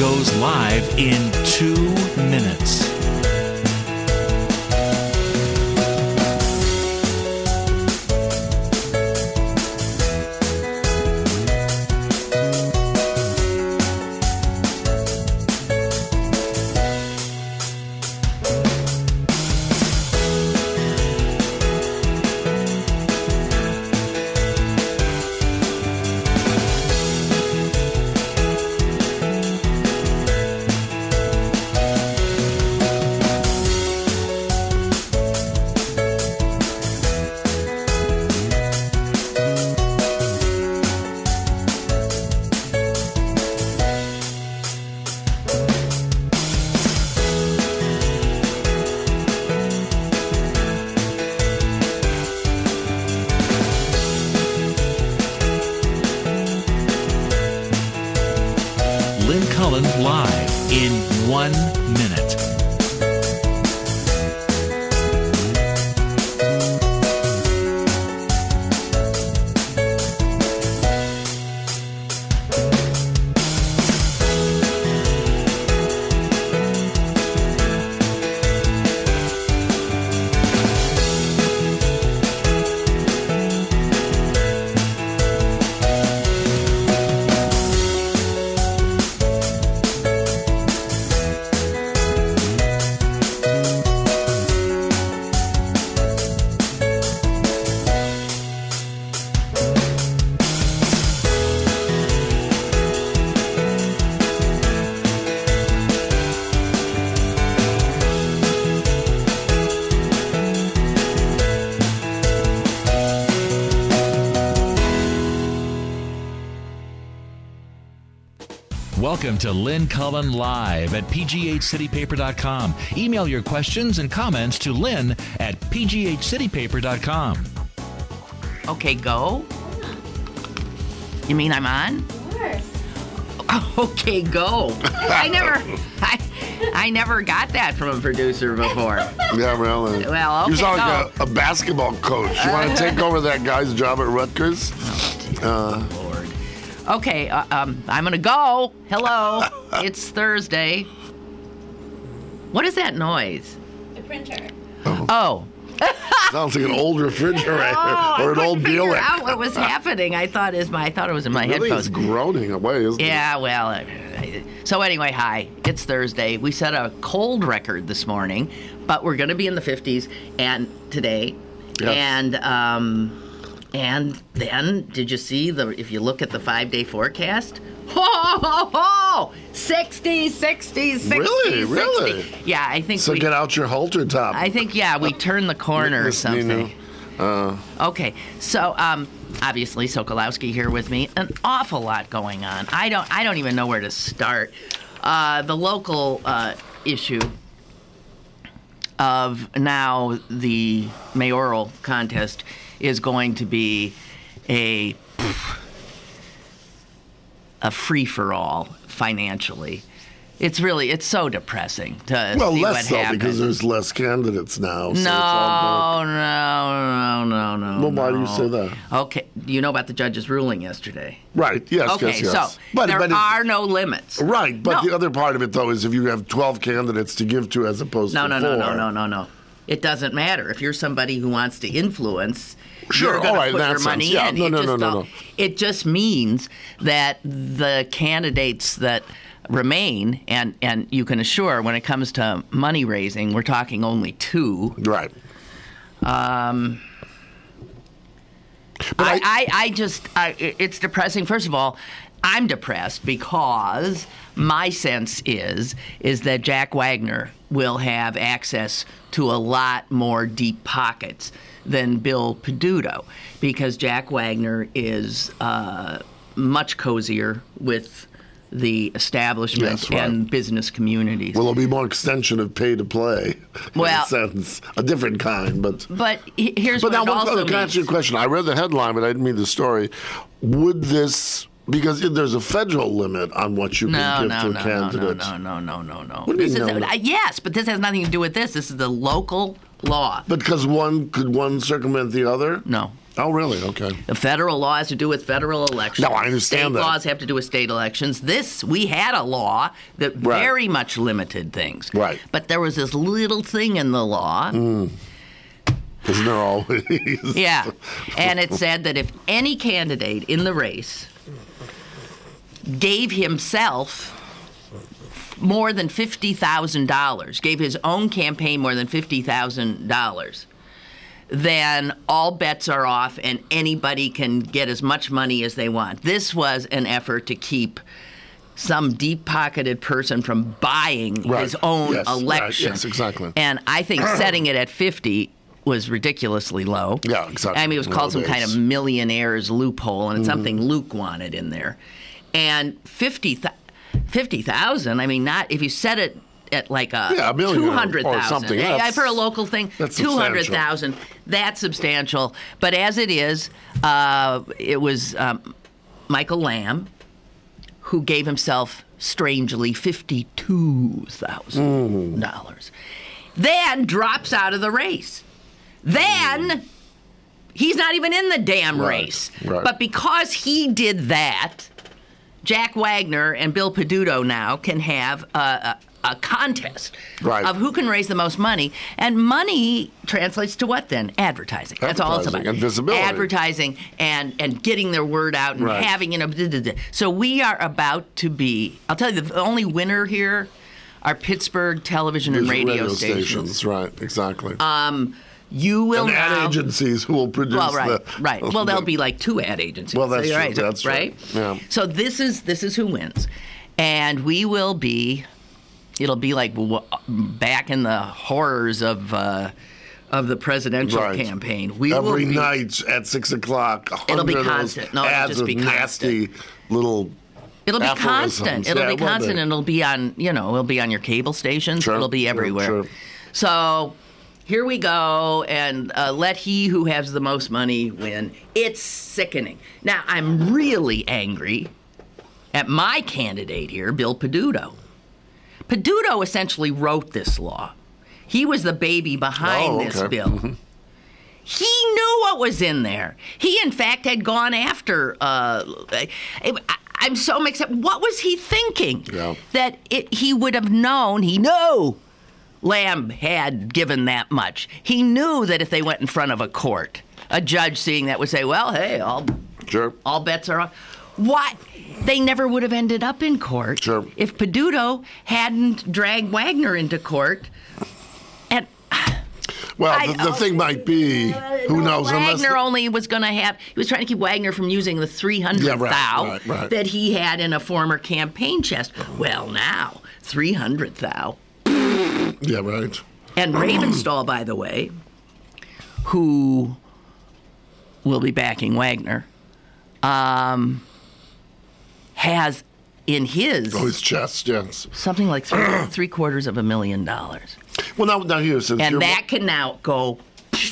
goes live in 2 minutes. Lynn Cullen live in 1 minute. Welcome to Lynn Cullen Live at pghcitypaper.com. Email your questions and comments to Lynn at pghcitypaper.com. Okay, go. You mean I'm on? Of course. Okay, go. I never got that from a producer before. Yeah, really. Well, okay, you sound go. like a basketball coach. You want to take over that guy's job at Rutgers? Lord. Okay, I'm gonna go. Hello. It's Thursday. What is that noise? The printer. Oh. Sounds like an old refrigerator or an old I couldn't figure Buick. out what was happening. I thought it was in my Really, headphones. it's groaning away, isn't it? Yeah, well, so anyway, hi. It's Thursday. We set a cold record this morning, but we're going to be in the 50s and today. Yes. And then, did you see if you look at the 5-day forecast? Ho, ho, ho! 60, 60, 60, Really? 60. Yeah, I think So get out your halter top. I think, we turned the corner or Miss something. Nina. Okay, so obviously Sokolowski here with me. An awful lot going on. I don't even know where to start. The local issue of now the mayoral contest is going to be a free-for-all financially. It's so depressing to Well, see what less so happens. because there's less candidates now. So it's No. Well, why do you say that? Okay, you know about the judge's ruling yesterday. Right, yes, Okay, yes. so there it's- are no limits. Right, but No. the other part of it, though, is if you have 12 candidates to give to as opposed No. to 4. It doesn't matter. If you're somebody who wants to influence, Sure, you're going all right, to put in that your sense, money yeah. in. No. It just means that the candidates that remain, and you can assure when it comes to money raising, we're talking only 2. Right. It's depressing. First of all, I'm depressed because my sense is that Jack Wagner will have access to a lot more deep pockets than Bill Peduto, because Jack Wagner is much cozier with the establishment Yes, right. and business communities. Well, there'll be more extension of pay to play. Well- in a sense, a different kind, but. But here's But what now, it also can I ask you a means. question? I read the headline, but I didn't read the story. Would this, because there's a federal limit on what you can give to a candidate. No. What do you This is mean, no? yes, but this has nothing to do with this. This is the local law. But could one circumvent the other? No. Oh, really? Okay. The federal law has to do with federal elections. No, I understand that. State laws have to do with state elections. We had a law that very much limited things. Right. But there was this little thing in the law. Isn't there always? Yeah. And it said that if any candidate in the race gave himself more than $50,000, gave his own campaign more than $50,000, then all bets are off and anybody can get as much money as they want. This was an effort to keep some deep-pocketed person from buying his own election. Right. Yes, exactly. And I think setting it at 50 was ridiculously low. Yeah, exactly. I mean, it was called some kind of millionaire's loophole, and it's something Luke wanted in there. And 50,000, I mean, not if you set it at like a million 200,000 or something. For a local thing, 200,000. That's substantial. But as it is, it was Michael Lamb who gave himself strangely $52,000. Then drops out of the race. Then he's not even in the damn race. Right. But because he did that, Jack Wagner and Bill Peduto now can have a contest of who can raise the most money. And money translates to what then? Advertising. That's all it's about. And visibility. Advertising and getting their word out and having, So we are about to be, I'll tell you, the only winner here are Pittsburgh television and radio stations. Right, exactly. You will and now, ad agencies who will produce right. Well, there'll be like 2 ad agencies. Well, that's true. Right. That's right. Yeah. So this is who wins, and we will be. It'll be like back in the horrors of the presidential campaign. Every night at 6 o'clock. It'll be constant. No, it'll just be nasty little. It'll be constant. It'll be constant, and it'll be on. It'll be on your cable stations. It'll be everywhere. Sure. So. Here we go, and let he who has the most money win. It's sickening. Now, I'm really angry at my candidate here, Bill Peduto. Peduto essentially wrote this law. He was the baby behind this bill. Mm-hmm. He knew what was in there. He, in fact, had gone after... I'm so mixed up. What was he thinking? Yeah. That he would have known, he knew... Lamb had given that much. He knew that if they went in front of a court, a judge seeing that would say, well, hey, all bets are off. What? They never would have ended up in court if Peduto hadn't dragged Wagner into court. And well, the thing might be, who knows? Wagner only was going to have, he was trying to keep Wagner from using the 300,000 that he had in a former campaign chest. Well, now, 300,000. Yeah, right. And Ravenstall, by the way, who will be backing Wagner, has in his chest, yes, something like $750,000. Well, now here, since and that can now go.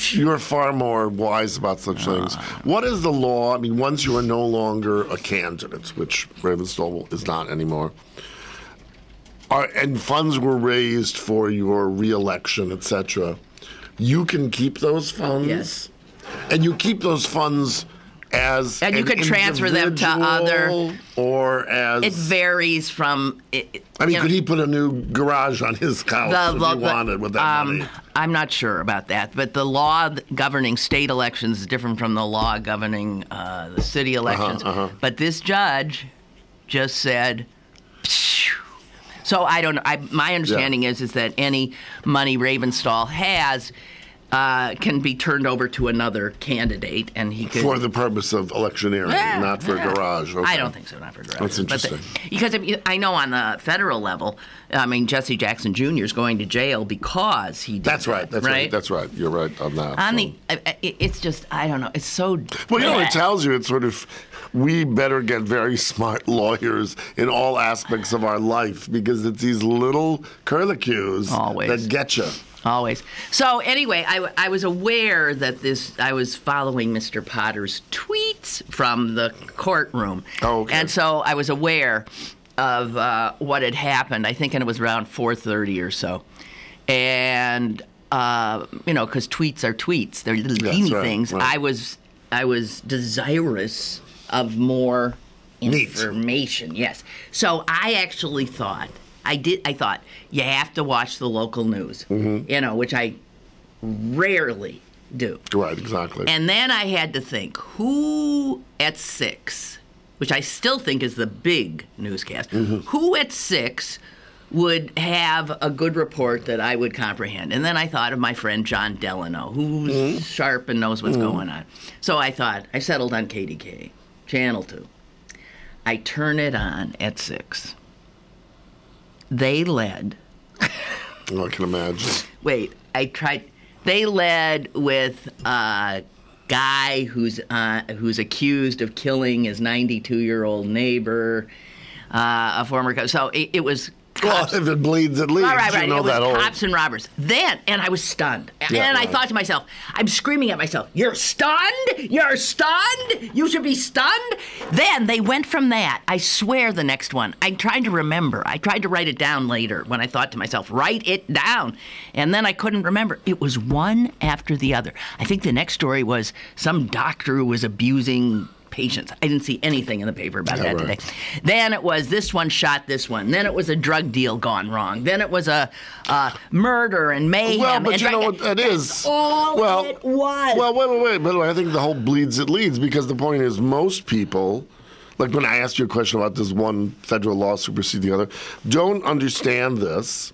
You're far more wise about such things. What is the law? I mean, once you are no longer a candidate, which Ravenstall is not anymore. And funds were raised for your re-election, etc. You can keep those funds, yes, and you keep those funds as and you can transfer them to other, or as it varies from. Could he put a new garage on his house if he wanted with that money? I'm not sure about that, but the law governing state elections is different from the law governing the city elections. But this judge just said. So I don't know. My understanding is that any money Ravenstall has can be turned over to another candidate, and he could for the purpose of electioneering, not for a garage. Okay. I don't think so. Not for a garage. That's interesting. Because I know on the federal level, Jesse Jackson Jr. is going to jail because he did That's right. That's right. You're right on that. It's just I don't know. It's so. Well, it tells you it's sort of. We better get very smart lawyers in all aspects of our life because it's these little curlicues that get you. Always. So anyway, I was aware that I was following Mr. Potter's tweets from the courtroom. Oh, okay. And so I was aware of what had happened. I think it was around 4:30 or so. And, because tweets are tweets. They're little teeny things. Right. I was desirous of more Neat. information. Yes. So I actually thought I thought you have to watch the local news. Which I rarely do. Right, exactly. And then I had to think, who at 6, which I still think is the big newscast, who at 6 would have a good report that I would comprehend? And then I thought of my friend John Delano, who's sharp and knows what's going on. So I settled on KDK, Channel 2. I turn it on at 6. They led. I can imagine. Wait, They led with a guy who's accused of killing his 92-year-old neighbor, a former. So it was. Cops. Well, if it bleeds, it leads. Right. You know it was that cops and robbers. And I was stunned. Yeah, and I right. thought to myself, I'm screaming at myself, "You're stunned? You're stunned? You should be stunned." Then they went from that. I swear the next one. I'm trying to remember. I tried to write it down later when I thought to myself, write it down. And then I couldn't remember. It was one after the other. I think the next story was some doctor who was abusing patients. I didn't see anything in the paper about that today. Then it was this one shot this one. Then it was a drug deal gone wrong. Then it was a murder and mayhem. Well, but and you know what that is? All it was. Well, wait. By the way, I think the whole bleeds, it leads, because the point is most people, like when I asked you a question about this one federal law supersede the other, don't understand this.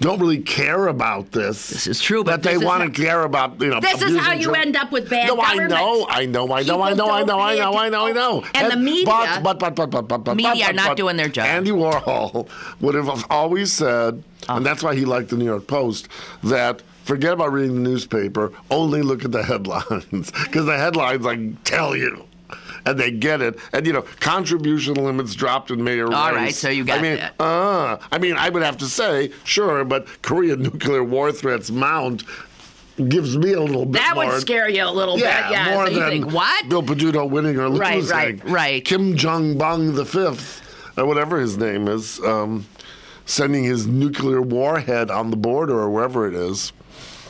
Don't really care about this. This is true, but they want to care about, This is how you end up with bad government. I know. And the media, but media are not doing their job. Andy Warhol would have always said, and that's why he liked the New York Post, that forget about reading the newspaper, only look at the headlines, because the headlines tell you. And they get it. And, contribution limits dropped in mayoral race. All right, so you got that. I would have to say, sure, but Korean nuclear war threats mount gives me a little bit more. That would scare you a little bit. Yeah, more so you than think, what? Bill Peduto winning or losing. Right. Kim Jong-bung the Fifth, or whatever his name is, sending his nuclear warhead on the border or wherever it is.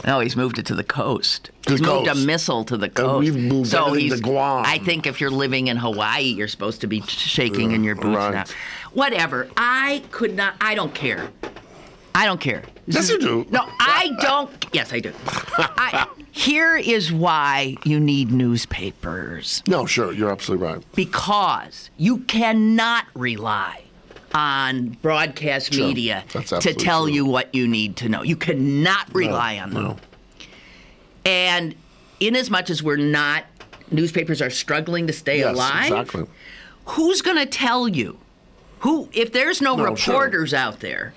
No, he's moved it to the coast. He's moved a missile to the coast. And we've moved everything to Guam. I think if you're living in Hawaii, you're supposed to be shaking in your boots now. Whatever. I don't care. Yes, you do. No, I don't. Yes, I do. Here is why you need newspapers. No, sure. You're absolutely right. Because you cannot rely on broadcast media to tell you what you need to know. You cannot rely on them. No. And inasmuch as newspapers are struggling to stay alive, exactly. Who's going to tell you? If there's no reporters out there,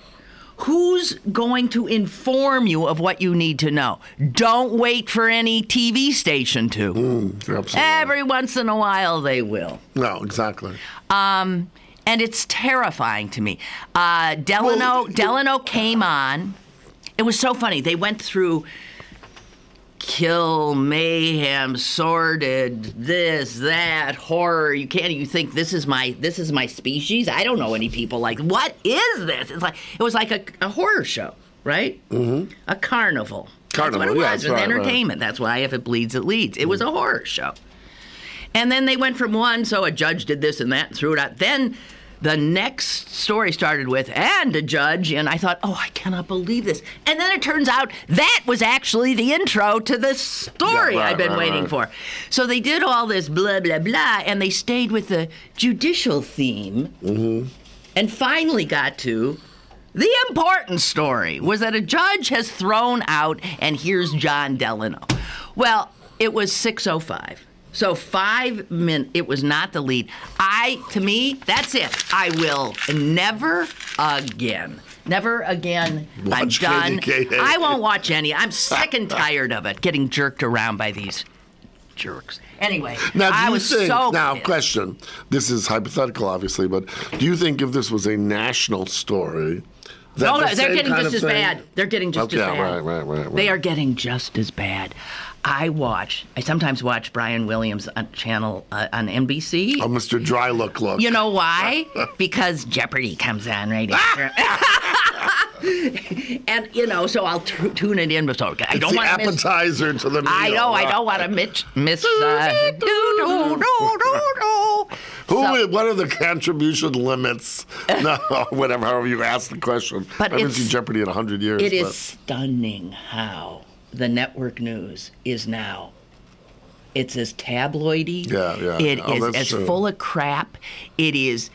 who's going to inform you of what you need to know? Don't wait for any TV station to. Every once in a while they will. No, exactly. And it's terrifying to me. Delano came on. It was so funny. They went through kill, mayhem, sordid, this, that, horror. You think this is my species? I don't know any people like. What is this? It was like a horror show, right? Mm-hmm. A carnival. That's what it was. It was entertainment. Right. That's why if it bleeds, it leads. It was a horror show. And then they went from one, so a judge did this and that and threw it out. Then the next story started with, and a judge, and I thought, I cannot believe this. And then it turns out that was actually the intro to the story I've been waiting for. So they did all this blah, blah, blah, and they stayed with the judicial theme and finally got to the important story, was that a judge has thrown out, and here's John Delano. Well, it was 6:05. So 5 minutes, it was not the lead. To me, that's it. I will never again. I'm done. I won't watch any. I'm sick and tired of it, getting jerked around by these jerks. Anyway, question. This is hypothetical, obviously, but do you think if this was a national story, they're getting just as bad. They're getting just as bad. Right. They are getting just as bad. I sometimes watch Brian Williams on NBC. Oh, Mr. Dry Look. You know why? Because Jeopardy comes on right after. And, so I'll tune it in. So I don't want to miss... appetizer to the meal. I know. I don't want to miss... What are the contribution limits? No, whatever, however you ask the question. But I haven't seen Jeopardy in 100 years. It is stunning how the network news is now. It's as tabloidy. Yeah. It is as true. full of crap. It is...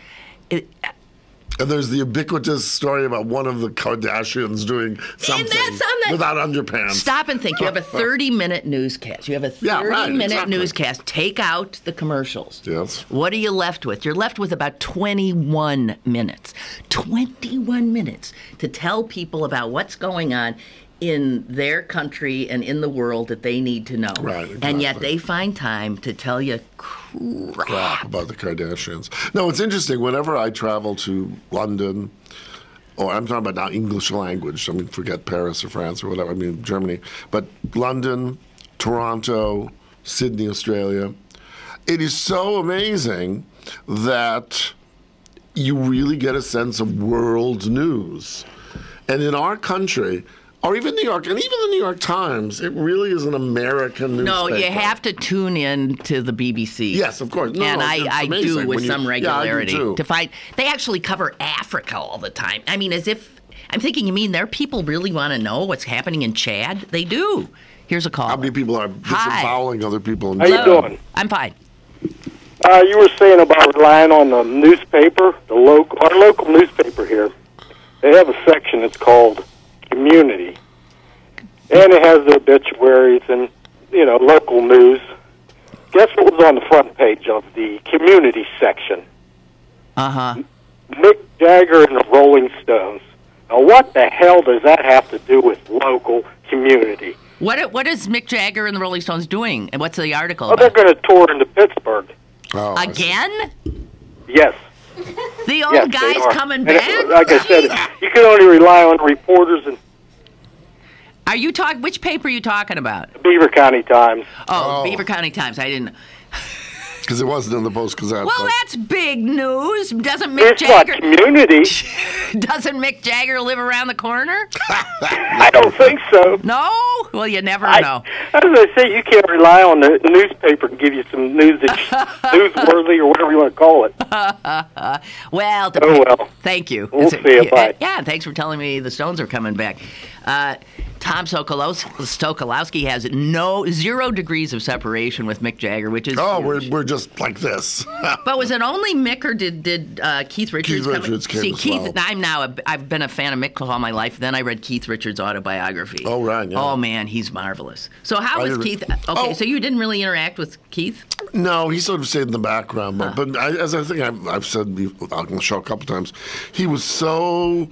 And there's the ubiquitous story about one of the Kardashians doing something without underpants. Stop and think. You have a 30-minute newscast. You have a 30-minute newscast. Take out the commercials. Yes. What are you left with? You're left with about 21 minutes. 21 minutes to tell people about what's going on in their country and in the world that they need to know. Right, exactly. And yet they find time to tell you crap About the Kardashians. No, it's interesting. Whenever I travel to London, or I'm talking about now English language, I mean, forget Paris or France or whatever, I mean, Germany, but London, Toronto, Sydney, Australia, it is so amazing that you really get a sense of world news. And in our country, or even New York, and even the New York Times, it really is an American newspaper. No, you have to tune in to the BBC. Yes, of course. I do with some regularity. Yeah, I do too. To find, they actually cover Africa all the time. I mean, as if, I'm thinking, you mean there people really want to know what's happening in Chad? They do. Here's a call. How many people are disemboweling other people? How you doing? I'm fine. You were saying about relying on the newspaper, our local newspaper here. They have a section that's called Community, and it has the obituaries and local news. Guess what was on the front page of the Community section? Mick Jagger and the Rolling Stones. Now, what the hell does that have to do with local community? What is Mick Jagger and the Rolling Stones doing? And what's the article They're about? going to tour into Pittsburgh. Oh, Again? Yes. The old Yes, guy's they are. coming And back? like I said, you can only rely on reporters and Are you talking? Which paper are you talking about? the Beaver County Times. Oh, Beaver County Times. I didn't. because it wasn't in the Post-Gazette. Well, but- that's big news. Doesn't Mick It's not Jagger? community. Doesn't Mick Jagger live around the corner? I don't think so. No. Well, you never know. As I say, you can't rely on the newspaper to give you some news that's newsworthy or whatever you want to call it. Well, Oh, well. Thank you. We'll see you. Bye. Yeah, thanks for telling me the Stones are coming back. Tom Sokolowski has 0 degrees of separation with Mick Jagger, which is huge. we're just like this. But was it only Mick, or did Keith Richards? Keith Richards came See, as Keith. well. I've been a fan of Mick all my life. Then I read Keith Richards' autobiography. Oh, right, yeah. Oh man, he's marvelous. So how was Keith? Okay, Oh. so you didn't really interact with Keith? No, he sort of stayed in the background. But as I think I've said on the show a couple times, he was so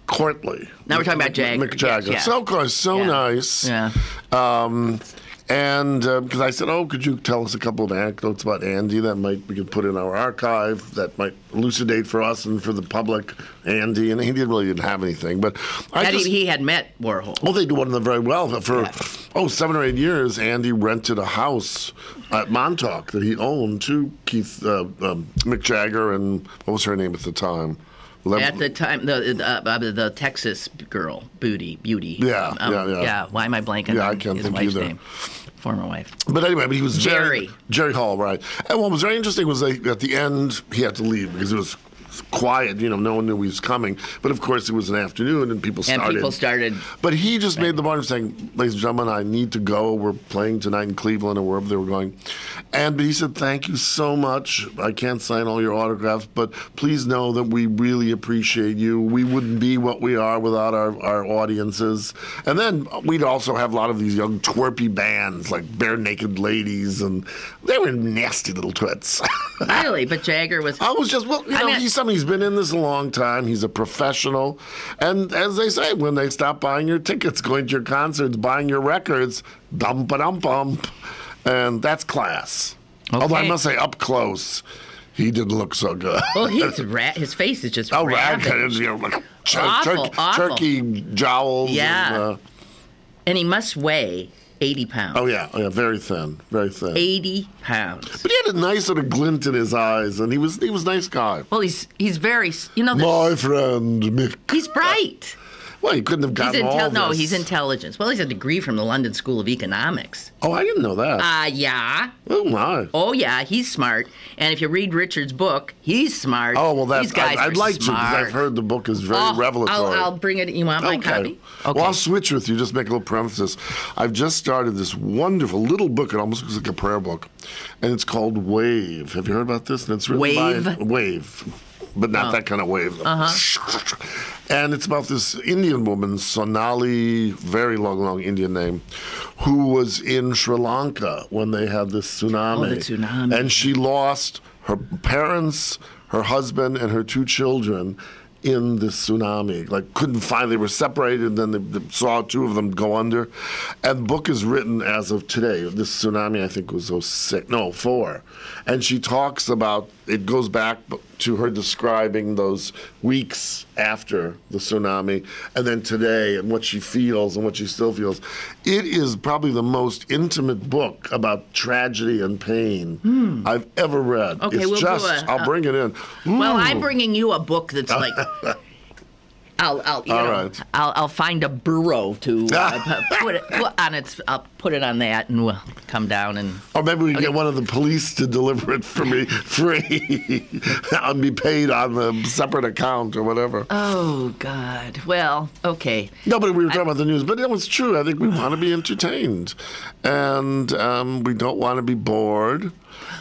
courtly. Now we're talking about Jagger. Mick Jagger. Yes, yeah. So course, so nice. Yeah. And because I said, could you tell us a couple of anecdotes about Andy that we could put in our archive that might elucidate for us and for the public, Andy? And he didn't have anything. But He had met Warhol. Oh, they do one of them very well. For 7 or 8 years, Andy rented a house at Montauk that he owned to Mick Jagger and what was her name at the time? At the time, the Texas girl, Beauty. Yeah. Why am I blanking Yeah, I on can't his think wife's either. name? Former wife. But anyway, he was Jerry Hall, right? And what was very interesting was at the end he had to leave because it was quiet. No one knew he was coming. But of course, it was an afternoon, and people started. But he just made the point of saying, "Ladies and gentlemen, I need to go. We're playing tonight in Cleveland or wherever they were going." But he said, "Thank you so much. I can't sign all your autographs, but please know that we really appreciate you. We wouldn't be what we are without our audiences." And then we'd also have a lot of these young twerpy bands like Bare Naked Ladies, and they were nasty little twits. Really? But Jagger was... I was just, he's been in this a long time. He's a professional. And as they say, when they stop buying your tickets, going to your concerts, buying your records, dump-a-dump-ump. And that's class. Okay. Although I must say, up close, he didn't look so good. Well, his face is just ravaged. Like awful. Turkey jowls. Yeah. And he must weigh 80 pounds. Oh, yeah, very thin, very thin. 80 pounds. But he had a nice sort of glint in his eyes, and he was a nice guy. Well, he's very, My friend Mick. He's bright. Well, he couldn't have gotten all this. No, he's intelligence. Well, he's a degree from the London School of Economics. Oh, I didn't know that. Yeah. Oh, my. Oh, yeah, he's smart. And if you read Richard's book, he's smart. Oh, well, These guys I'd like to, smart. because I've heard the book is very revelatory. I'll bring it. You want my copy? Okay. Well, I'll switch with you. Just make a little parenthesis. I've just started this wonderful little book. It almost looks like a prayer book. And it's called Wave. Have you heard about this? And it's written by Wave. But not that kind of wave. And it's about this Indian woman, Sonali, very long Indian name, who was in Sri Lanka when they had this tsunami. Oh, the tsunami. And she lost her parents, her husband, and her 2 children in this tsunami. Like, couldn't find, they were separated, and then they saw 2 of them go under. And the book is written as of today. This tsunami, I think, was 04. And she talks about, it goes back to her describing those weeks after the tsunami, and then today, and what she feels and what she still feels. It is probably the most intimate book about tragedy and pain I've ever read. Okay, it's I'll bring it in. Well, I'm bringing you a book that's like... I'll find a burro to put on its. I'll put it on that, and we'll come down and. Or maybe we can get one of the police to deliver it for me free. I'll be paid on the separate account or whatever. Oh God. Well, okay. No, but we were talking about the news. But it was true. I think we want to be entertained, and we don't want to be bored.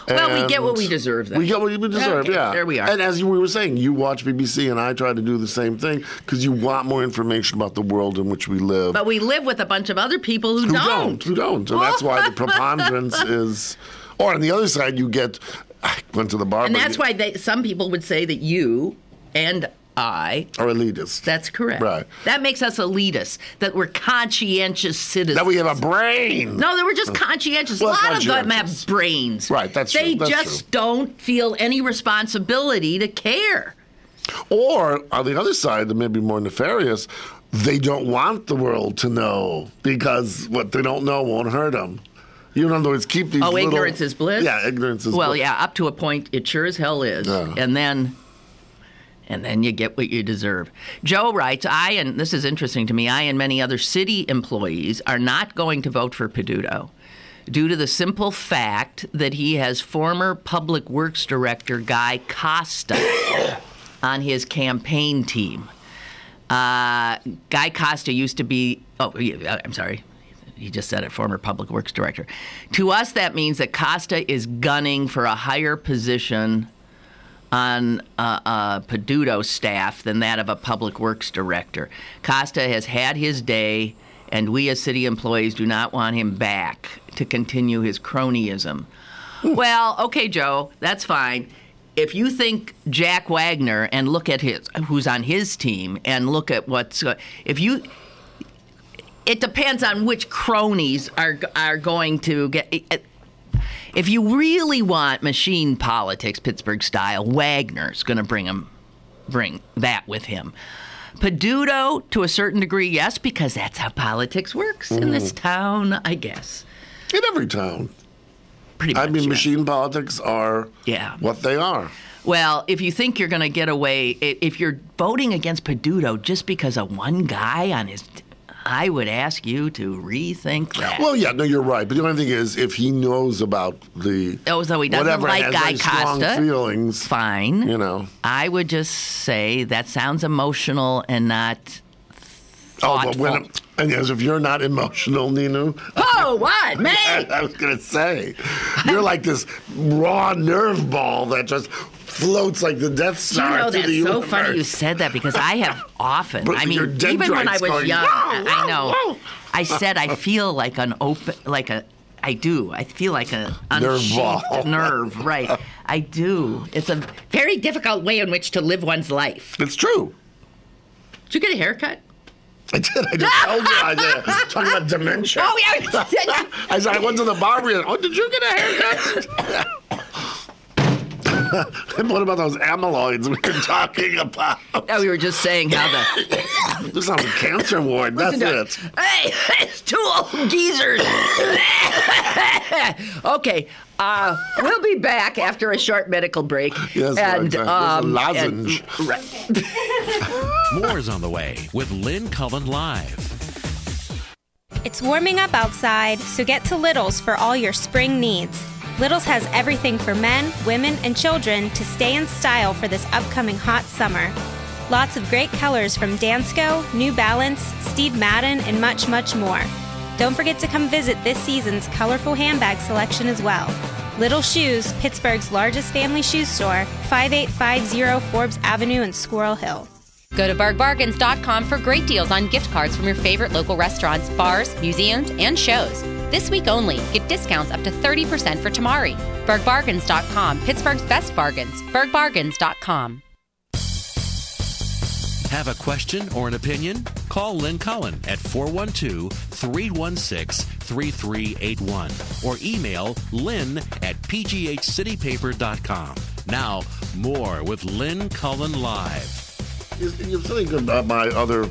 Well, we get what we deserve, then. We get what we deserve, okay, yeah. There we are. And as we were saying, you watch BBC, and I try to do the same thing because you want more information about the world in which we live. But we live with a bunch of other people who don't. Who don't. And that's why the preponderance is... Or on the other side, you get... I went to the barber. And that's why some people would say that you and I... are elitist. That's correct. Right. That makes us elitist, that we're conscientious citizens. That we have a brain. No, that we're just conscientious. Well, a lot of them have brains. Right, that's true. They just don't feel any responsibility to care. Or, on the other side, that may be more nefarious, they don't want the world to know because what they don't know won't hurt them. You know, in other words, keep these ignorance is bliss? Yeah, ignorance is bliss. Well, yeah, up to a point, it sure as hell is. Yeah. And then you get what you deserve. Joe writes, and this is interesting to me, I and many other city employees are not going to vote for Peduto due to the simple fact that he has former Public Works Director Guy Costa on his campaign team. Guy Costa used to be, I'm sorry. He just said it, former Public Works Director. To us, that means that Costa is gunning for a higher position on Peduto staff than that of a Public Works Director. Costa has had his day, and we as city employees do not want him back to continue his cronyism. Well, okay, Joe, that's fine. If you think Jack Wagner and look at who's on his team and look at it depends on which cronies are going to get. If you really want machine politics, Pittsburgh style, Wagner's going to bring that with him. Peduto, to a certain degree, yes, because that's how politics works in this town, I guess. In every town. Pretty much. I mean, machine politics are what they are. Well, if you think you're going to get away, if you're voting against Peduto just because of one guy on his... I would ask you to rethink that. Well, yeah, no, you're right. But the only thing is, if he knows about the so he doesn't like Guy Costa, feelings, fine. You know, I would just say that sounds emotional and not thoughtful. Oh, but and as if you're not emotional, Ninu. Oh, what, me? I was gonna say, you're like this raw nerve ball that just floats like the Death Star through the universe. That's so funny you said that because I have often. But I mean, even when I was young, I know. I said I feel like I do. I feel like an unsheathed nerve, right? I do. It's a very difficult way in which to live one's life. It's true. Did you get a haircut? I did. I just told you I did. Talking about dementia. Oh, yeah. I said, I went to the barber and, did you get a haircut? And what about those amyloids we were talking about? No, we were just saying how the... This is on the cancer ward. That's it. Hey, it's 2 old geezers. Okay. We'll be back after a short medical break. Yes, and, there's a lozenge. More is on the way with Lynn Cullen Live. It's warming up outside, so get to Little's for all your spring needs. Little's has everything for men, women, and children to stay in style for this upcoming hot summer. Lots of great colors from Dansko, New Balance, Steve Madden, and much, much more. Don't forget to come visit this season's colorful handbag selection as well. Little Shoes, Pittsburgh's largest family shoe store, 5850 Forbes Avenue in Squirrel Hill. Go to bergbargains.com for great deals on gift cards from your favorite local restaurants, bars, museums, and shows. This week only, get discounts up to 30% for Tamari. bergbargains.com, Pittsburgh's best bargains. bergbargains.com. Have a question or an opinion? Call Lynn Cullen at 412-316-3381 or email lynn at pghcitypaper.com. Now, more with Lynn Cullen Live. You have something good about my other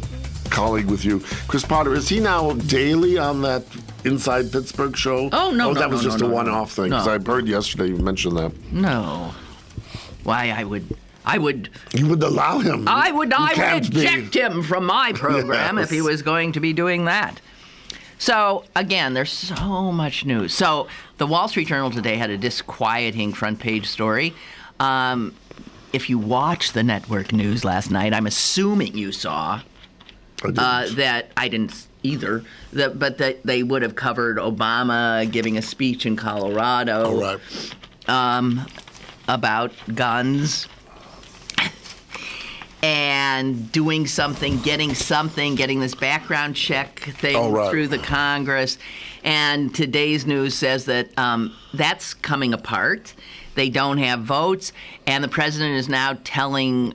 colleague with you, Chris Potter. Is he now daily on that Inside Pittsburgh show? Oh, no, that no, was no, just no, a no, one-off thing, no. because I heard yesterday you mentioned that. No. Why, I would... You would allow him. I would eject him from my program if he was going to be doing that. So, again, there's so much news. So, the Wall Street Journal today had a disquieting front page story. If you watched the network news last night, I'm assuming you saw that I didn't either, but that they would have covered Obama giving a speech in Colorado about guns. And doing something, getting this background check thing through the Congress. And today's news says that that's coming apart. They don't have votes. And the president is now telling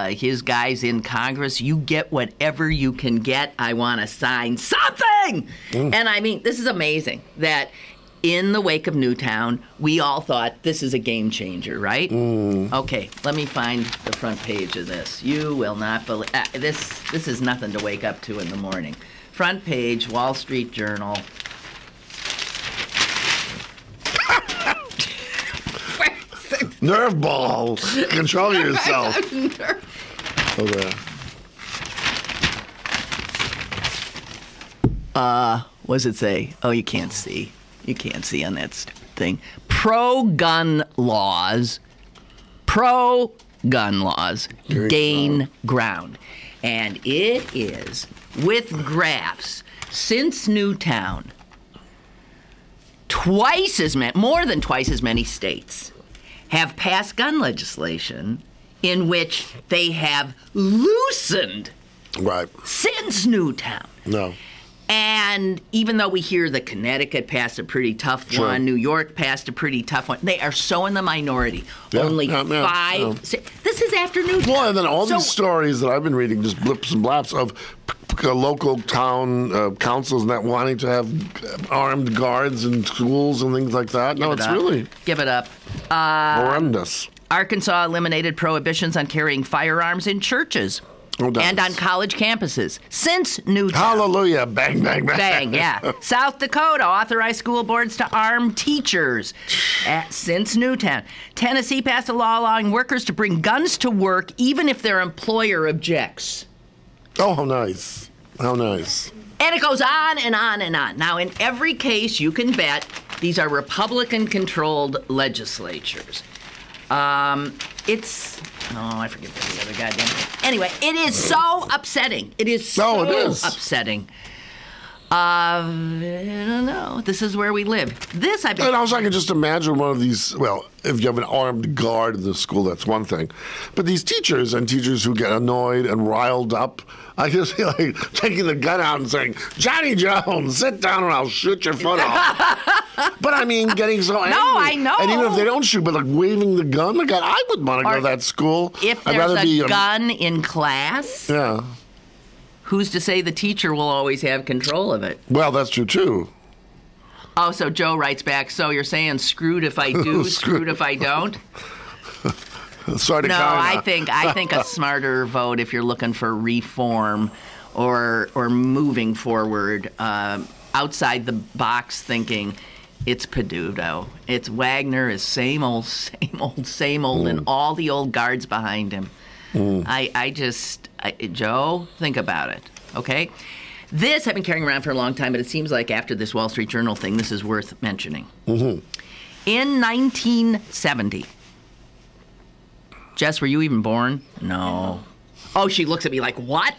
his guys in Congress, you get whatever you can get. I want to sign something. And I mean, this is amazing that in the wake of Newtown, we all thought this is a game changer, right? Okay, let me find the front page of this. You will not believe this is nothing to wake up to in the morning. Front page, Wall Street Journal. Nerve ball. Control yourself. Okay. What does it say? Oh, you can't see. You can't see on that thing. Pro-gun laws gain ground. And it is, with graphs, since Newtown, more than twice as many states have passed gun legislation in which they have loosened since Newtown. No. And even though we hear that Connecticut passed a pretty tough one, New York passed a pretty tough one, they are so in the minority. Only 5. This is after Newtown. Well, and then all these stories that I've been reading, just blips and blaps of local town councils not wanting to have armed guards in schools and things like that. Give it up. Horrendous. Arkansas eliminated prohibitions on carrying firearms in churches. And on college campuses since Newtown. Hallelujah. Bang, bang, bang. Bang, yeah. South Dakota authorized school boards to arm teachers since Newtown. Tennessee passed a law allowing workers to bring guns to work even if their employer objects. Oh, how nice. How nice. And it goes on and on and on. Now, in every case, you can bet these are Republican-controlled legislatures. I forget the other goddamn thing. Anyway, it is so upsetting. It is so upsetting. I don't know. This is where we live. And also, I can just imagine one of these. Well, if you have an armed guard in the school, that's one thing. But these teachers who get annoyed and riled up, I just feel like taking the gun out and saying, "Johnny Jones, sit down or I'll shoot your foot off." But I mean, getting so angry. No, I know. And even if they don't shoot, but like waving the gun, like I would want to go to that school. If there's a gun in class, who's to say the teacher will always have control of it? Well, that's true too. Oh, so Joe writes back, so you're saying screwed if I do, screwed if I don't? I think a smarter vote, if you're looking for reform or moving forward, outside the box thinking, It's Peduto. It's Wagner is same old, and all the old guards behind him. Joe, think about it, okay? This I've been carrying around for a long time, but it seems like after this Wall Street Journal thing, this is worth mentioning. In 1970, Jess, were you even born? No. Oh, she looks at me like, what?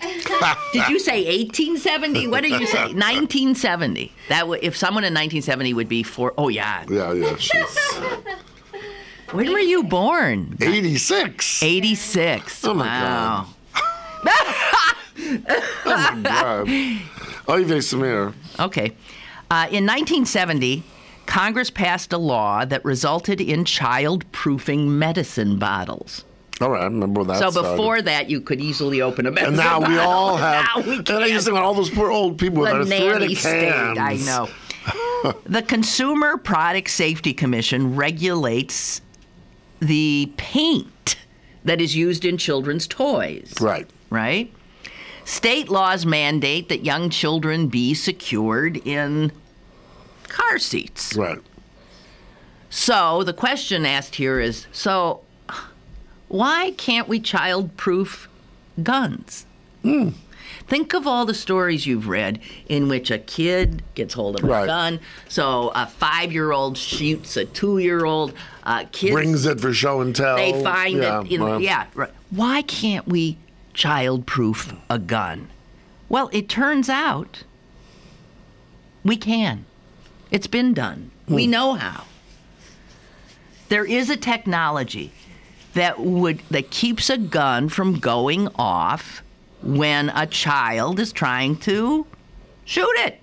Did you say 1870? What did you say? 1970. If someone in 1970 would be Oh, yeah. Yeah. When were you born? 86. 86. Oh, my wow. God. Oh, my God. Oy Samir. Okay. In 1970, Congress passed a law that resulted in child-proofing medicine bottles. All right, I remember that. So before that, you could easily open a medicine bottle. And now we all have. Now we can't. And I used to think about all those poor old people with the nanny arthritic state, hands. I know. The Consumer Product Safety Commission regulates the paint that is used in children's toys. Right? State laws mandate that young children be secured in car seats. Right. So the question asked here is, why can't we child-proof guns? Think of all the stories you've read in which a kid gets hold of a gun. So a 5-year-old shoots a 2-year-old. Kids brings it for show and tell. They find it. Why can't we child-proof a gun? Well, it turns out we can. It's been done. We know how. There is a technology that keeps a gun from going off when a child is trying to shoot it.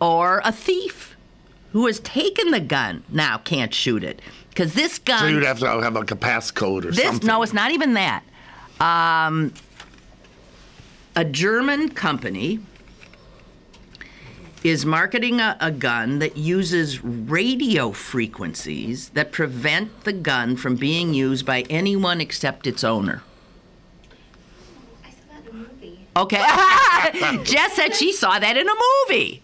Or a thief who has taken the gun now can't shoot it. Because this gun... So you'd have to have like a passcode or something. No, it's not even that. A German company is marketing a gun that uses radio frequencies that prevent the gun from being used by anyone except its owner. I saw that in a movie. Okay. Jess said she saw that in a movie.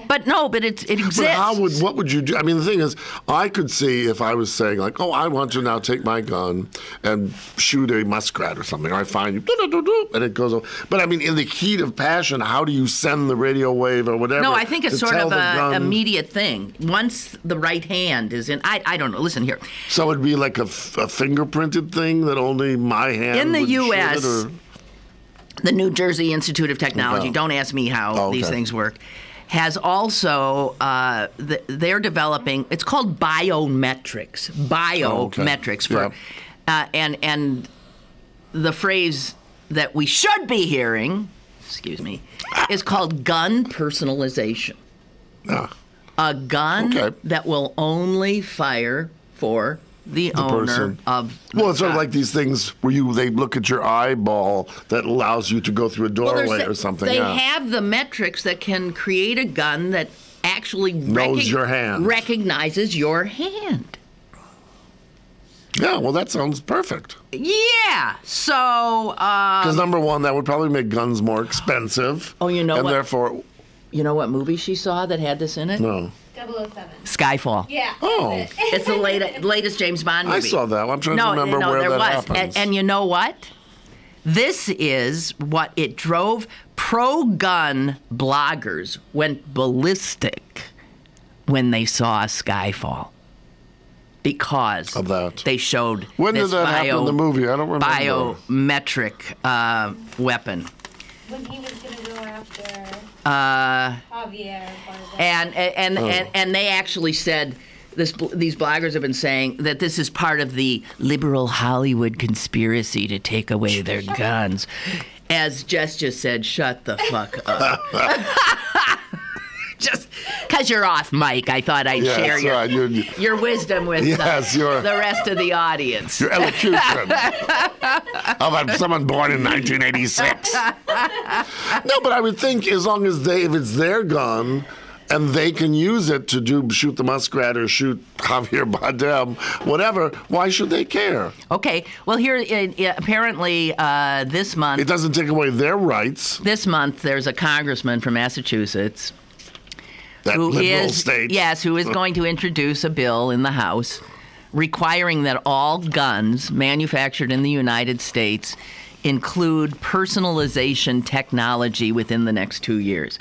But it exists. But what would you do? I mean, the thing is, I could see if I was saying, like, oh, I want to now take my gun and shoot a muskrat or something. Or I find you, and it goes over. But, I mean, in the heat of passion, how do you send the radio wave or whatever? No, I think it's sort of an immediate thing. Once the right hand is in, I don't know. Listen here. So it'd be like a fingerprinted thing that only my hand in the would U.S., shoot it, or? The New Jersey Institute of Technology, don't ask me how these things work, has also, they're developing, it's called biometrics. And the phrase that we should be hearing, is called gun personalization. A gun that will only fire for the owner person. Of the Well, it's sort of gun. like these things where they look at your eyeball that allows you to go through a doorway or something. They have the metrics that can create a gun that actually knows your hand. Recognizes your hand. Yeah, well, that sounds perfect. Yeah, so... Because number one, that would probably make guns more expensive. Oh, you know and what? Therefore... You know what movie she saw that had this in it? No. 007. Skyfall. Yeah. Oh. It's the latest James Bond movie. I saw that. I'm trying to remember where that happens. And you know what? This is what it drove. Pro-gun bloggers went ballistic when they saw Skyfall. Because of that. They showed when did that happen in the movie? I don't remember. Biometric weapon. When he was going to go after Javier. And they actually said, these bloggers have been saying that this is part of the liberal Hollywood conspiracy to take away their guns. As Jess just said, shut the fuck up. Just because you're off mic, I thought I'd share your wisdom with the rest of the audience. Your elocution of someone born in 1986. No, but I would think as long as if it's their gun and they can use it to shoot the muskrat or shoot Javier Bardem, whatever, why should they care? Okay, well here, apparently this month... It doesn't take away their rights. This month there's a congressman from Massachusetts That liberal state. Yes, who is going to introduce a bill in the House requiring that all guns manufactured in the United States include personalization technology within the next 2 years.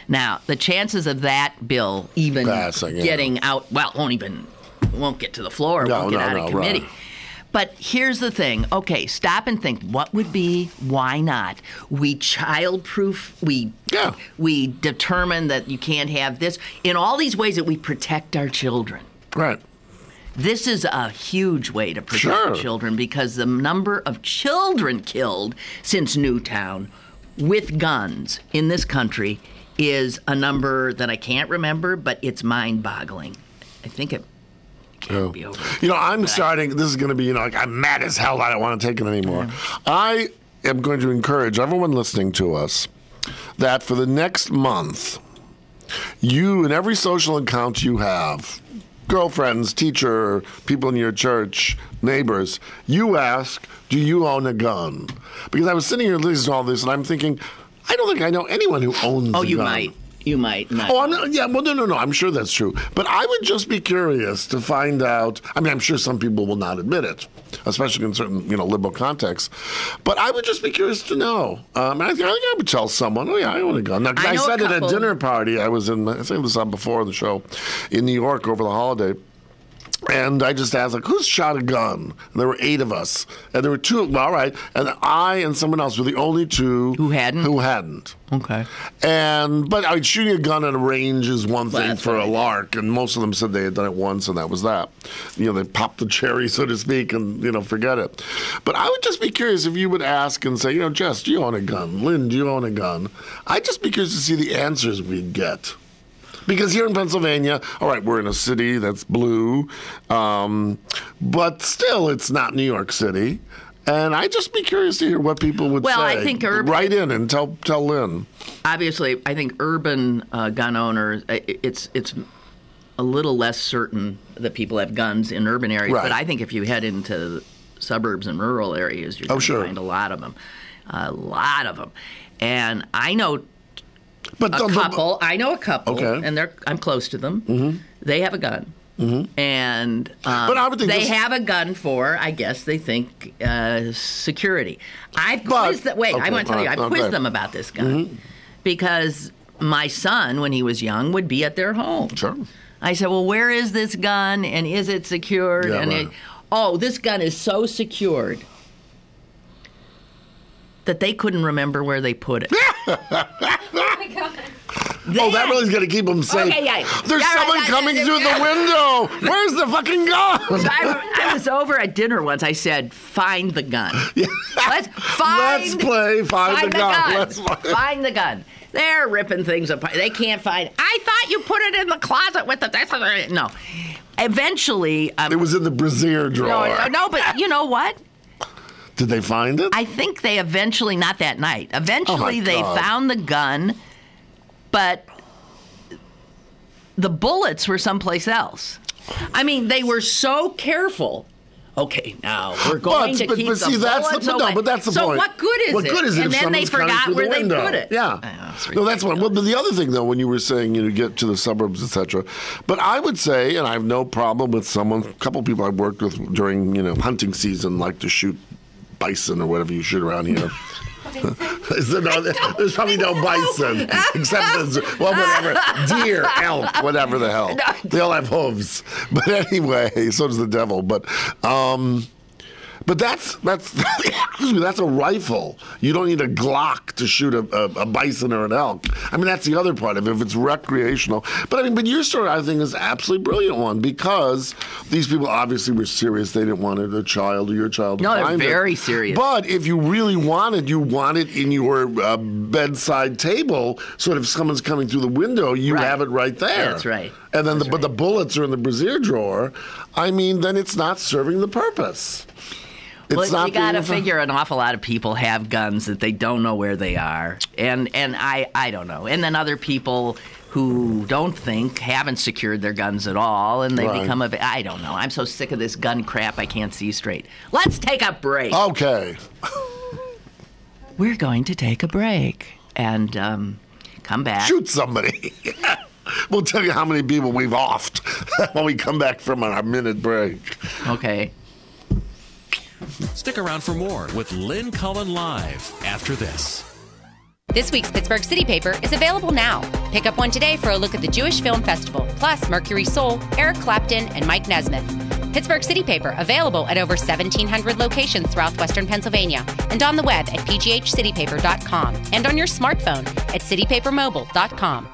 Now, the chances of that bill even getting out, won't get to the floor, won't get out of committee. Right. But here's the thing. Okay, stop and think. What would be? Why not? We child-proof. We determine that you can't have this. In all these ways that we protect our children. Right. This is a huge way to protect children because the number of children killed since Newtown with guns in this country is a number that I can't remember, but it's mind-boggling. I think it can't be over. I'm starting, this is going to be, I'm mad as hell. I don't want to take it anymore. I am going to encourage everyone listening to us that for the next month, you, in every social account you have, girlfriends, teacher, people in your church, neighbors, you ask, do you own a gun? Because I was sitting here listening to all this, and I'm thinking, I don't think I know anyone who owns a gun. Oh, you might. You might not. Oh, no. I'm sure that's true. But I would just be curious to find out. I mean, I'm sure some people will not admit it, especially in certain, liberal contexts. But I would just be curious to know. I think I would tell someone, oh, yeah, I own a gun. Now, I said at a dinner party, I was in, I think this was before the show, in New York over the holiday. And I just asked, who's shot a gun? And there were 8 of us. And there were 2, and I and someone else were the only 2 who hadn't. Okay. But shooting a gun at a range is one thing for a lark, and most of them said they had done it once, and that was that. They popped the cherry, so to speak, and forget it. But I would just be curious if you would ask and say, Jess, do you own a gun? Lynn, do you own a gun? I'd just be curious to see the answers we'd get. Because here in Pennsylvania, all right, we're in a city that's blue, but still it's not New York City. And I'd just be curious to hear what people would say. Well, I think write in and tell Lynn. Obviously, I think urban gun owners, it's a little less certain that people have guns in urban areas. Right. But I think if you head into suburbs and rural areas, you're going to find a lot of them. And I know I know a couple, and I'm close to them. Mm-hmm. They have a gun, and but I would think they have a gun for, I guess they think, security. I've quizzed them. Wait, I want to tell you, I've quizzed them about this gun because my son, when he was young, would be at their home. Sure. I said, well, where is this gun, and is it secured? Yeah, this gun is so secured that they couldn't remember where they put it. Oh my God. That really is going to keep them safe. Okay, yeah. There's someone coming through the window. Where's the fucking gun? So I was over at dinner once. I said, find the gun. Yeah. Let's play find the gun. Let's find the gun. They're ripping things apart. They can't find it. I thought you put it in the closet with the... No. Eventually... it was in the brassiere drawer. No, but you know what? Did they find it? I think they eventually, not that night, they found the gun, but the bullets were someplace else. I mean, they were so careful. Okay, now we're going to keep the bullets away. But that's the point. So what good is it? What good is it and if then they forgot where they put it. Yeah. No, that's one. Well, but the other thing, though, when you were saying, get to the suburbs, etc. But I would say, and I have no problem with a couple of people I've worked with during, hunting season like to shoot bison or whatever you shoot around here. There's probably no bison, except whatever, deer, elk, whatever the hell. They all have hooves. But anyway, so does the devil. But that's excuse me, that's a rifle. You don't need a Glock to shoot a bison or an elk. I mean, that's the other part of it, if it's recreational. But your story, I think, is an absolutely brilliant one because these people obviously were serious. They didn't want a child or your child to find it. No, they're very serious. But if you really want it in your bedside table, so that if someone's coming through the window, you have it right there. That's right. And then but the bullets are in the brassiere drawer. I mean, then it's not serving the purpose. Well, you got to figure an awful lot of people have guns that they don't know where they are. And I don't know. And then other people who haven't secured their guns at all, and they become I don't know. I'm so sick of this gun crap, I can't see straight. Let's take a break. Okay. We're going to take a break and come back. Shoot somebody. We'll tell you how many people we've offed when we come back from our minute break. Okay. Stick around for more with Lynn Cullen Live after this. This week's Pittsburgh City Paper is available now. Pick up one today for a look at the Jewish Film Festival, plus Mercury Soul, Eric Clapton, and Mike Nesmith. Pittsburgh City Paper, available at over 1,700 locations throughout Western Pennsylvania, and on the web at pghcitypaper.com, and on your smartphone at citypapermobile.com.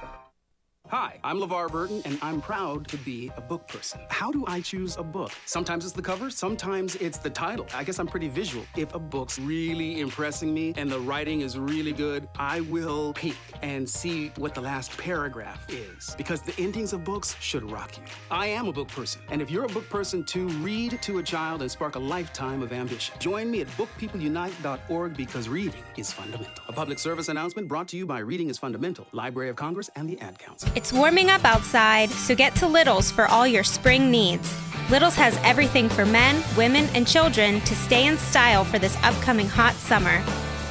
Hi, I'm LeVar Burton, and I'm proud to be a book person. How do I choose a book? Sometimes it's the cover, sometimes it's the title. I guess I'm pretty visual. If a book's really impressing me and the writing is really good, I will peek and see what the last paragraph is, because the endings of books should rock you. I am a book person, and if you're a book person too, read to a child and spark a lifetime of ambition. Join me at bookpeopleunite.org, because reading is fundamental. A public service announcement brought to you by Reading is Fundamental, Library of Congress, and the Ad Council. It's warming up outside, so get to Little's for all your spring needs. Little's has everything for men, women, and children to stay in style for this upcoming hot summer.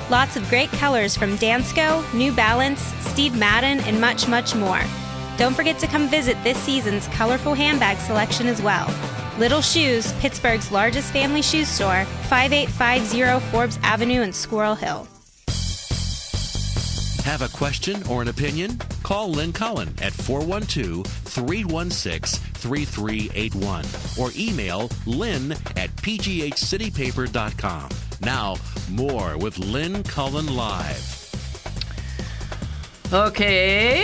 Lots of great colors from Dansko, New Balance, Steve Madden, and much, much more. Don't forget to come visit this season's colorful handbag selection as well. Little Shoes, Pittsburgh's largest family shoe store, 5850 Forbes Avenue in Squirrel Hill. Have a question or an opinion? Call Lynn Cullen at 412-316-3381 or email lynn at pghcitypaper.com. Now, more with Lynn Cullen Live. Okay.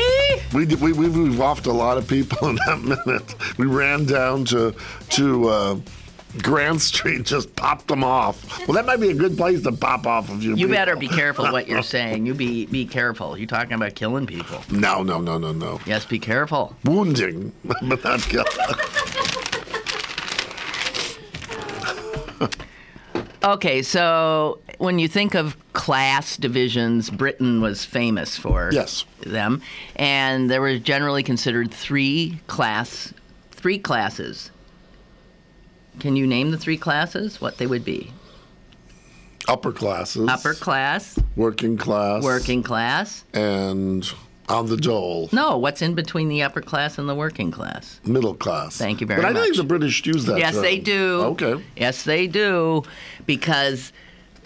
We've offed a lot of people in that minute. We ran down to Grand Street, just popped them off. Well, that might be a good place to pop off of you. You better be careful what you're saying. You be careful. You're talking about killing people. No. Yes, be careful. Wounding, but not killing. Okay, so when you think of class divisions, Britain was famous for them, and there were generally considered three classes. Can you name the three classes? What they would be? Upper classes. Upper class. Working class. Working class. And on the dole. No, what's in between the upper class and the working class? Middle class. Thank you very much. But I think the British use that Yes, term. they do. Okay. Yes, they do. Because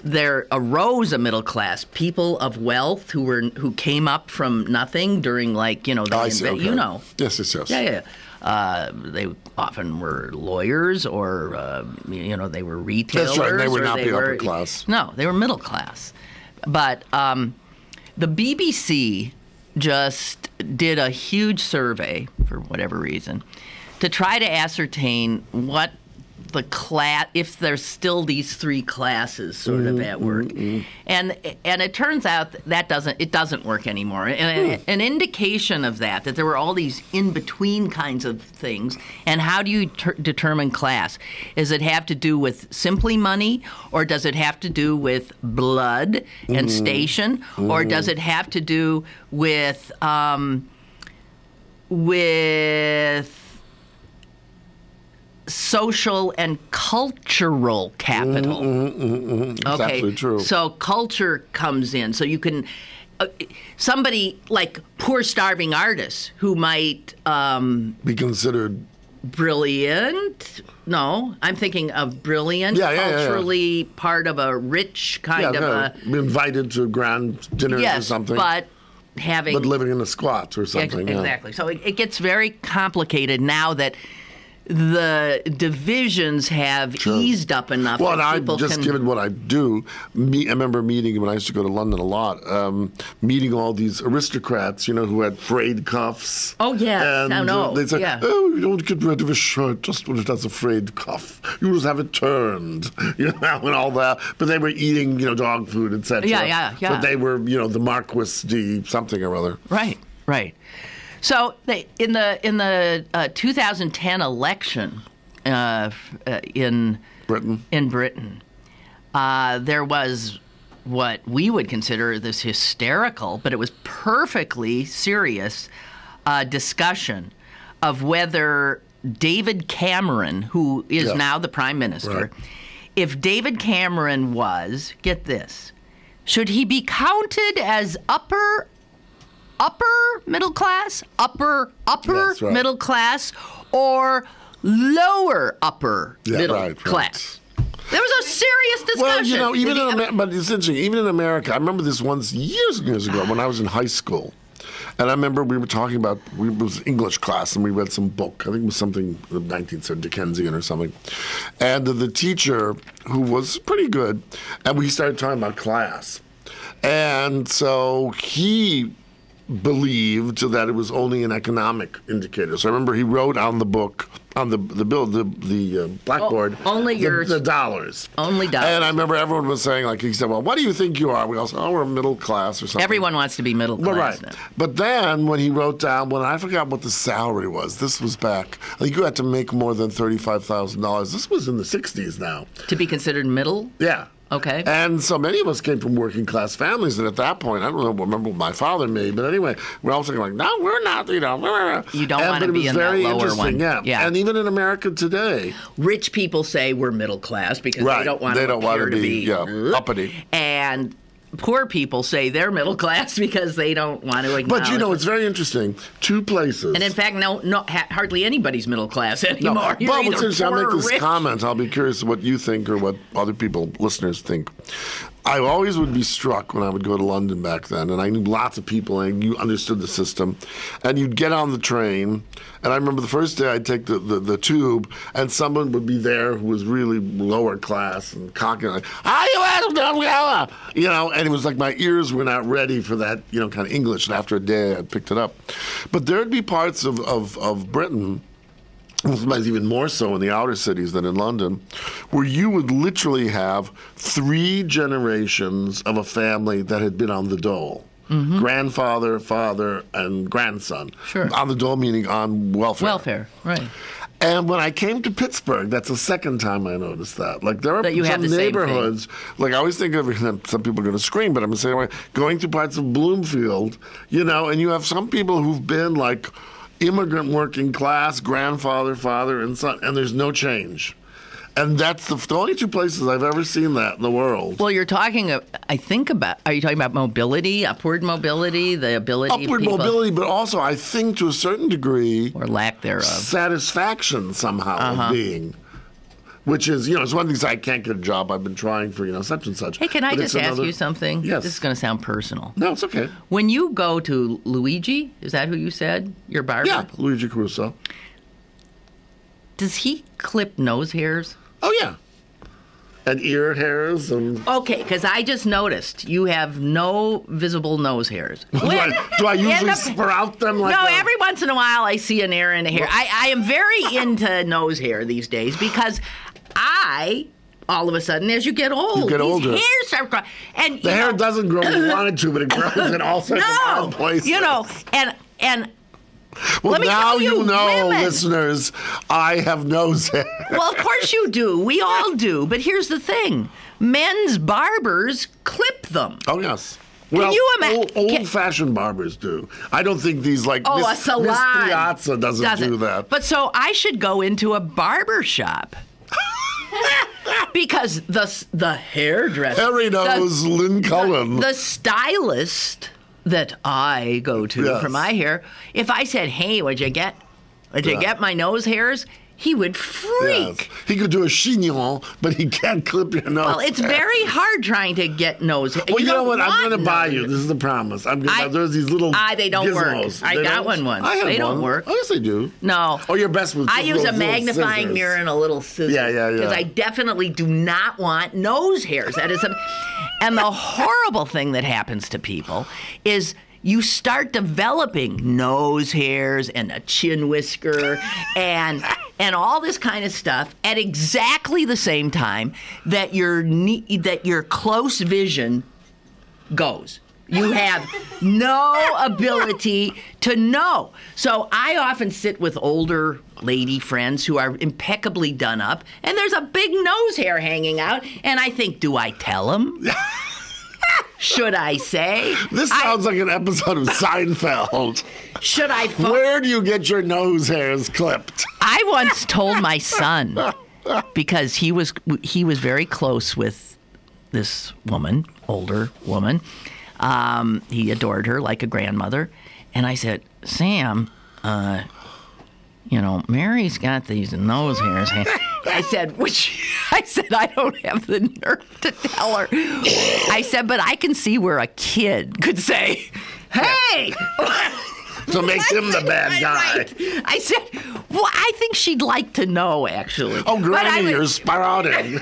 there arose a middle class, people of wealth who came up from nothing during, Yes. Yeah. They often were lawyers, or they were retailers. That's right. They would or not they be were, upper class. No, they were middle class. But the BBC just did a huge survey, for whatever reason, to try to ascertain what the class, if there's still these three classes sort of at work, and it turns out that doesn't work anymore. And an indication of that there were all these in between kinds of things. And how do you determine class? Does it have to do with simply money, or does it have to do with blood and station, or does it have to do with social and cultural capital? That's absolutely true. So culture comes in. So you can somebody like poor starving artists who might be considered brilliant. No, I'm thinking of brilliant, culturally part of a rich kind of be invited to grand dinners or something. But living in a squat or something. Exactly. So it gets very complicated now that the divisions have eased up enough. Well, given what I do, I remember meeting, when I used to go to London a lot, meeting all these aristocrats, who had frayed cuffs. Oh, yeah. And they'd say, you don't get rid of a shirt just when it has a frayed cuff. You just have it turned, and all that. But they were eating, dog food, etc. Yeah. But they were, the Marquis de something or other. Right. So in the 2010 election in Britain, there was what we would consider this hysterical, but it was perfectly serious discussion of whether David Cameron, who is now the Prime Minister, if David Cameron was, get this, should he be counted as upper upper middle class, upper That's right. middle class, or lower upper middle right. class. There was a serious discussion. Well, but it's interesting. Even in America, I remember this once years and years ago when I was in high school. And I remember we were talking about, it was English class, and we read some book. I think it was something, the 19th century, Dickensian or something. And the teacher, who was pretty good, and we started talking about class. And so he believed that it was only an economic indicator. So I remember he wrote on the book, on the blackboard, the dollars. Only dollars. And I remember everyone was saying, like, he said, well, what do you think you are? We all said, oh, we're middle class or something. Everyone wants to be middle class. Well, right. Now. But then when he wrote down, I forgot what the salary was. This was back, I think you had to make more than $35,000. This was in the 60s now. To be considered middle? Yeah. Okay. And so many of us came from working class families, and at that point, I don't remember what my father made, but anyway, we're all thinking like, no, we're not, You don't want to be in that lower one. Yeah. And even in America today, rich people say we're middle class because they don't want to be uppity. And poor people say they're middle class because they don't want to acknowledge. But it's very interesting. Two places. And in fact, hardly anybody's middle class anymore. No. You're But either since I'll make this rich. comment, I'll be curious what you think or what other people, listeners, think. I always would be struck when I would go to London back then, and I knew lots of people, and you understood the system, and you'd get on the train, and I remember the first day I'd take the tube, and someone would be there who was really lower class and cocky, like, and it was like my ears were not ready for that, kind of English, and after a day I picked it up. But there'd be parts of Britain, sometimes even more so in the outer cities than in London, where you would literally have 3 generations of a family that had been on the dole. Mm-hmm. Grandfather, father, and grandson. Sure. On the dole meaning on welfare. Welfare, right. And when I came to Pittsburgh, that's the second time I noticed that. Like, there are some neighborhoods, like, I always think of, some people are going to scream, but I'm going to say, going to parts of Bloomfield, and you have some people who've been, like, immigrant working class, grandfather, father, and son, and there's no change. And that's the only 2 places I've ever seen that in the world. Well, you're talking, are you talking about mobility, upward mobility, the ability Upward of people, mobility, but also I think to a certain degree, or lack thereof, satisfaction somehow of being. Which is, it's one of these, I can't get a job, I've been trying for, such and such. Hey, can I just ask you something? Yes. This is going to sound personal. No, it's okay. When you go to Luigi, is that who you said? Your barber? Yeah, Luigi Caruso. Does he clip nose hairs? Oh, yeah. And ear hairs and... Okay, because I just noticed you have no visible nose hairs. do I usually sprout them like that? Every once in a while I see an ear and a hair. I am very into nose hair these days because all of a sudden, as you get old, older. Hairs start growing. And the hair doesn't grow when you want it to, but it grows in all sorts of odd places. And well, let me now tell you, women, listeners, I have nose hair. Well, of course you do. We all do. But here's the thing. Men's barbers clip them. Oh, yes. Can you imagine? Old-fashioned barbers do. I don't think these, a salon. Miss Piazza doesn't do that. But so I should go into a barber shop. Because the hairdresser... Harry knows Lynn Cullen. The stylist that I go to for my hair, if I said, hey, would you get my nose hairs? He would freak. Yes. He could do a chignon, but he can't clip your nose. Well, it's very hard trying to get nose hair. Well, you know what? I'm going to buy you. This is the promise. There's these little they don't gizmos. work. I got one once. They don't work. Oh, yes, they do. No. Oh, your best was I use a magnifying mirror and a little scissors. Yeah. Because I definitely do not want nose hairs. That is and the horrible thing that happens to people is you start developing nose hairs and a chin whisker and all this kind of stuff at exactly the same time that your close vision goes. You have no ability to know. So I often sit with older lady friends who are impeccably done up, and there's a big nose hair hanging out, and I think, do I tell them? Should I say? This sounds like an episode of Seinfeld. Should I? Where do you get your nose hairs clipped? I once told my son, because he was very close with this woman, older woman. He adored her like a grandmother. And I said, Sam, Mary's got these nose hairs. I said, I don't have the nerve to tell her. I said, but I can see where a kid could say, hey! So make him the bad guy. Right. I said, well, I think she'd like to know, actually. Oh, Granny, you're sprouting.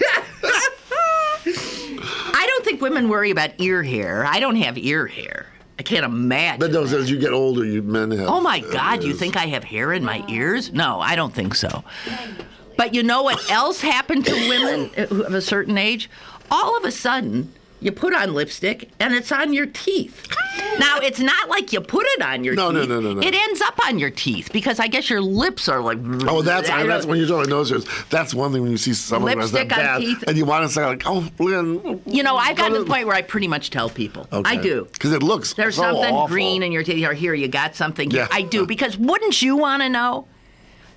I don't think women worry about ear hair. I don't have ear hair. I can't imagine. But those, as you get older, men have. Oh, my God. You think I have hair in my ears? No, I don't think so. But you know what else happened to women of a certain age? All of a sudden, you put on lipstick, and it's on your teeth. Now, it's not like you put it on your teeth. No. It ends up on your teeth, because I guess your lips are like... Oh, that's when you're talking nose hairs. That's one thing when you see someone who has that lipstick on bad, teeth. and you want to say, like, oh, Lynn... I've gotten to the point where I pretty much tell people. Okay. I do. Because it looks There's so something awful. green in your teeth, or here, you got something here. Yeah. I do, because wouldn't you want to know?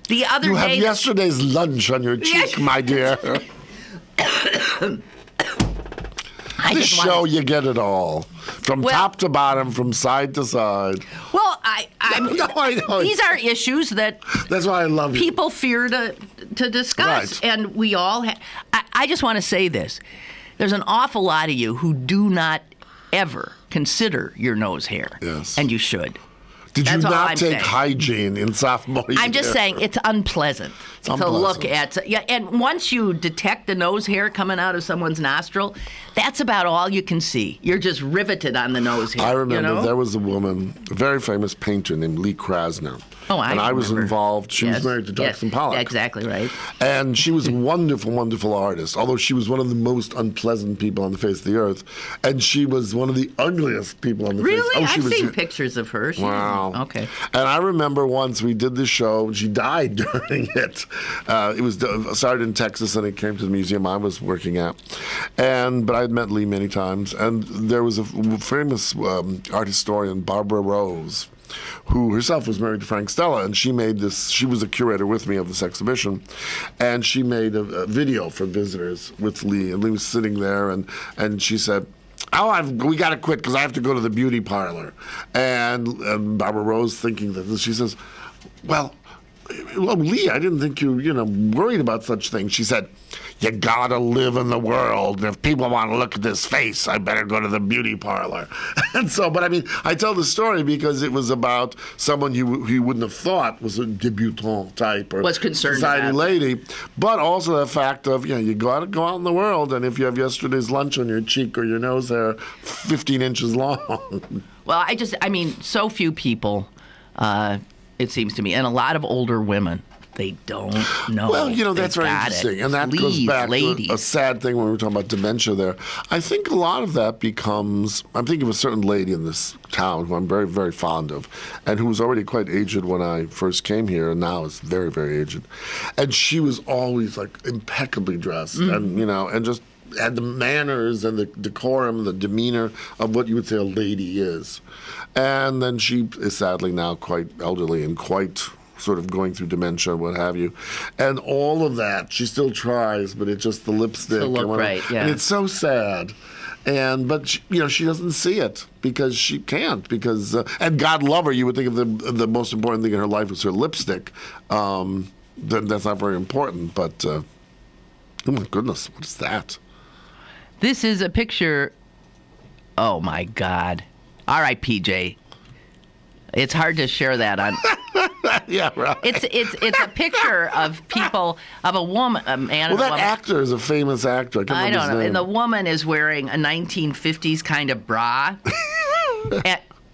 The other You day... have yesterday's lunch on your cheek, my dear. This show, you get it all. From top to bottom, from side to side. Well, I know. These are issues that that's why I love you. People fear to discuss. Right. And we all I just want to say this. There's an awful lot of you who do not ever consider your nose hair. Yes. And you should. Did That's you all not I'm take saying. hygiene in sophomore year? I'm just saying it's unpleasant to look at. Yeah, and once you detect the nose hair coming out of someone's nostril, that's about all you can see. You're just riveted on the nose hair. I remember there was a woman, a very famous painter named Lee Krasner. Oh, I was involved. She was married to Jackson Pollock. Yeah, exactly right. And she was a wonderful, wonderful artist, although she was one of the most unpleasant people on the face of the earth. And she was one of the ugliest people on the face. Really? Oh, I've seen pictures of her. Wow. Okay. And I remember once we did this show, she died during it. It was started in Texas, and it came to the museum I was working at. But I had met Lee many times. And there was a famous art historian, Barbara Rose, who herself was married to Frank Stella, and she made this. She was a curator with me of this exhibition, and she made a video for visitors with Lee, and Lee was sitting there, and she said, "Oh, we got to quit because I have to go to the beauty parlor." And Barbara Rose, thinking that she says, "Well, Lee, I didn't think you worried about such things." She said, "You gotta live in the world. If people want to look at this face, I better go to the beauty parlor." And so, but I mean, I tell the story because it was about someone you wouldn't have thought was a debutante type or was concerned society about lady, but also the fact of you gotta go out in the world, and if you have yesterday's lunch on your cheek or your nose hair 15 inches long. Well, so few people. It seems to me, and a lot of older women, they don't know. Well, that's very interesting. And that goes back to a sad thing when we were talking about dementia there. I think a lot of that becomes, I'm thinking of a certain lady in this town who I'm very, very fond of, and who was already quite aged when I first came here, and now is very, very aged. And she was always like impeccably dressed, and and just had the manners and the decorum, the demeanor of what you would say a lady is. And then she is sadly now quite elderly and quite sort of going through dementia and what have you. And all of that, she still tries, but it's just the lipstick. To look right, yeah. And it's so sad. But she doesn't see it because she can't. Because and God love her, you would think of the most important thing in her life was her lipstick. That's not very important. But oh my goodness, what is that? This is a picture. Oh my God. All right, PJ. It's hard to share that on. Yeah, right. It's a picture of people, of a woman, a man. Well, and a woman. Actor is a famous actor. I don't know. Name. And the woman is wearing a 1950s kind of bra.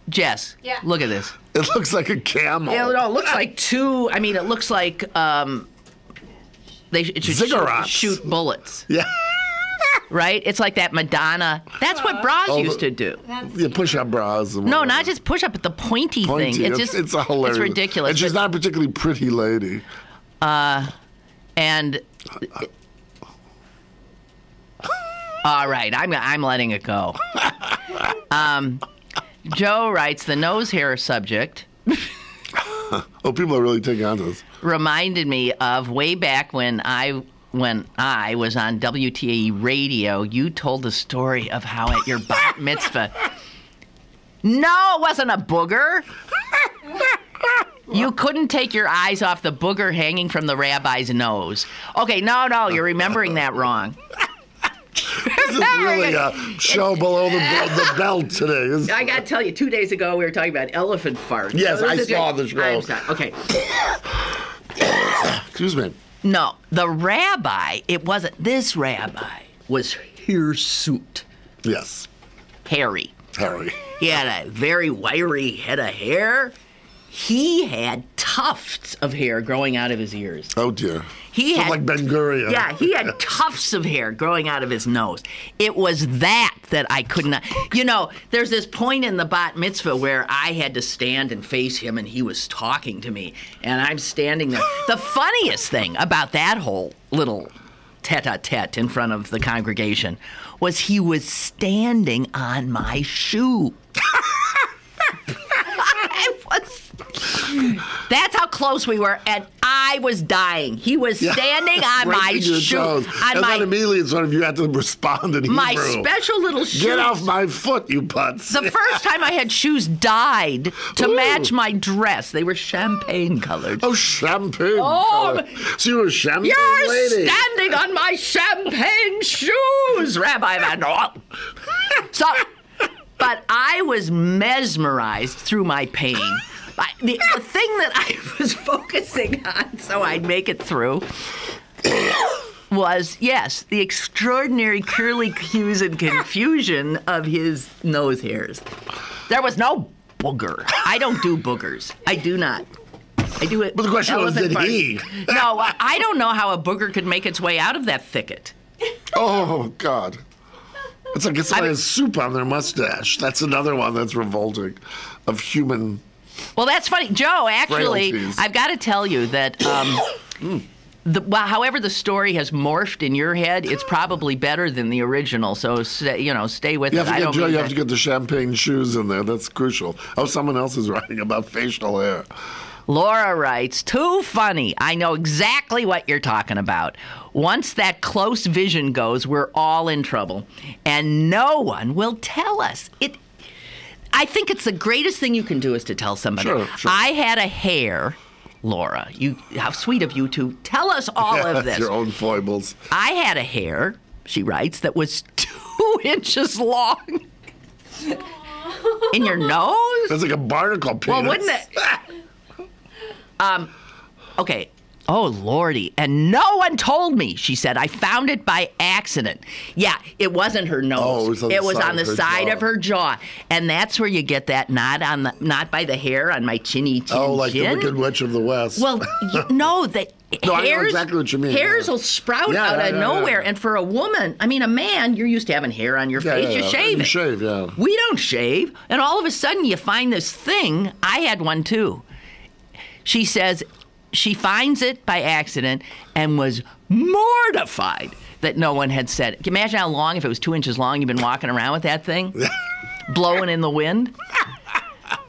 Jess, look at this. It looks like a camel. Yeah, no, it looks like two. I mean, it looks like it should shoot bullets. Yeah. Right? It's like that Madonna. That's what bras used to do. Yeah, push-up bras. No, not just push-up, but the pointy thing. It's hilarious. It's ridiculous. And she's not a particularly pretty lady. And all right, I'm letting it go. Joe writes, the nose hair subject. Oh, people are really taking on to this. Reminded me of way back when I was on WTAE radio. You told the story of how at your bat mitzvah. No, it wasn't a booger. You couldn't take your eyes off the booger hanging from the rabbi's nose. Okay, no, you're remembering that wrong. This is really a show below the belt today. I got to tell you, 2 days ago we were talking about elephant farts. Yes, I saw the show. I'm sorry. Okay. Excuse me. No, the rabbi, it wasn't this rabbi, was hirsute. Yes. Harry. He had a very wiry head of hair. He had tufts of hair growing out of his ears. Oh, dear. He had, like Ben Gurion. Yeah, he had tufts of hair growing out of his nose. It was that I could not. There's this point in the bat mitzvah where I had to stand and face him, and he was talking to me, and I'm standing there. The funniest thing about that whole little tete-a-tete in front of the congregation was he was standing on my shoe. That's how close we were, and I was dying. He was standing on my shoe. And then immediately in front of you had to respond in Hebrew. My special little shoes. Get off my foot, you putz. The first time I had shoes dyed to match my dress. They were champagne colored. Oh, champagne colored. So you were a champagne lady. You're standing on my champagne shoes, Rabbi Van Noel. But I was mesmerized through my pain. The thing that I was focusing on so I'd make it through was, yes, the extraordinary curly cues and confusion of his nose hairs. There was no booger. I don't do boogers. I do not. I do it. But the question was, did he? No, I don't know how a booger could make its way out of that thicket. Oh, God. It's like somebody has soup on their mustache. That's another one that's revolting of human. Well, that's funny. Joe, actually, frailties. I've got to tell you that however the story has morphed in your head, it's probably better than the original. So, stay with it. You have to get the champagne shoes in there. That's crucial. Oh, someone else is writing about facial hair. Laura writes, too funny. I know exactly what you're talking about. Once that close vision goes, we're all in trouble. And no one will tell us. I think it's the greatest thing you can do is to tell somebody. Sure. I had a hair, Laura. How sweet of you to tell us all of this. Your own foibles. I had a hair, she writes, that was 2 inches long. In your nose? That's like a barnacle penis. Well, wouldn't it? Okay. Oh, Lordy. And no one told me, she said. I found it by accident. Yeah, it wasn't her nose. Oh, it was on the side of her jaw. And that's where you get that not by the hair on my chinny chin. Oh, like the Wicked Witch of the West. Well, no, the no, hairs, I know exactly what you mean. Hairs will sprout out of nowhere. And for a woman, a man, you're used to having hair on your face. You shave it. You shave, yeah. We don't shave. And all of a sudden you find this thing. I had one too. She says she finds it by accident and was mortified that no one had said it. Can you imagine how long, if it was 2 inches long, you've been walking around with that thing? Blowing in the wind?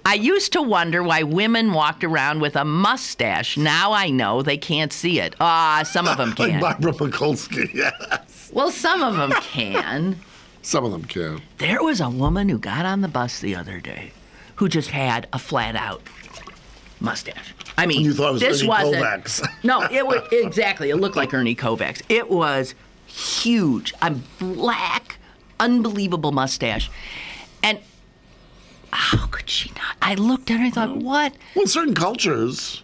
I used to wonder why women walked around with a mustache. Now I know they can't see it. Some of them can. Like Barbara Mikulski, yes. Well, some of them can. Some of them can. There was a woman who got on the bus the other day who just had a flat-out mustache. You thought it was Ernie Kovacs. No, it was exactly. It looked like Ernie Kovacs. It was huge, a black, unbelievable mustache, and how could she not? I looked at her and I thought, what? Well, certain cultures.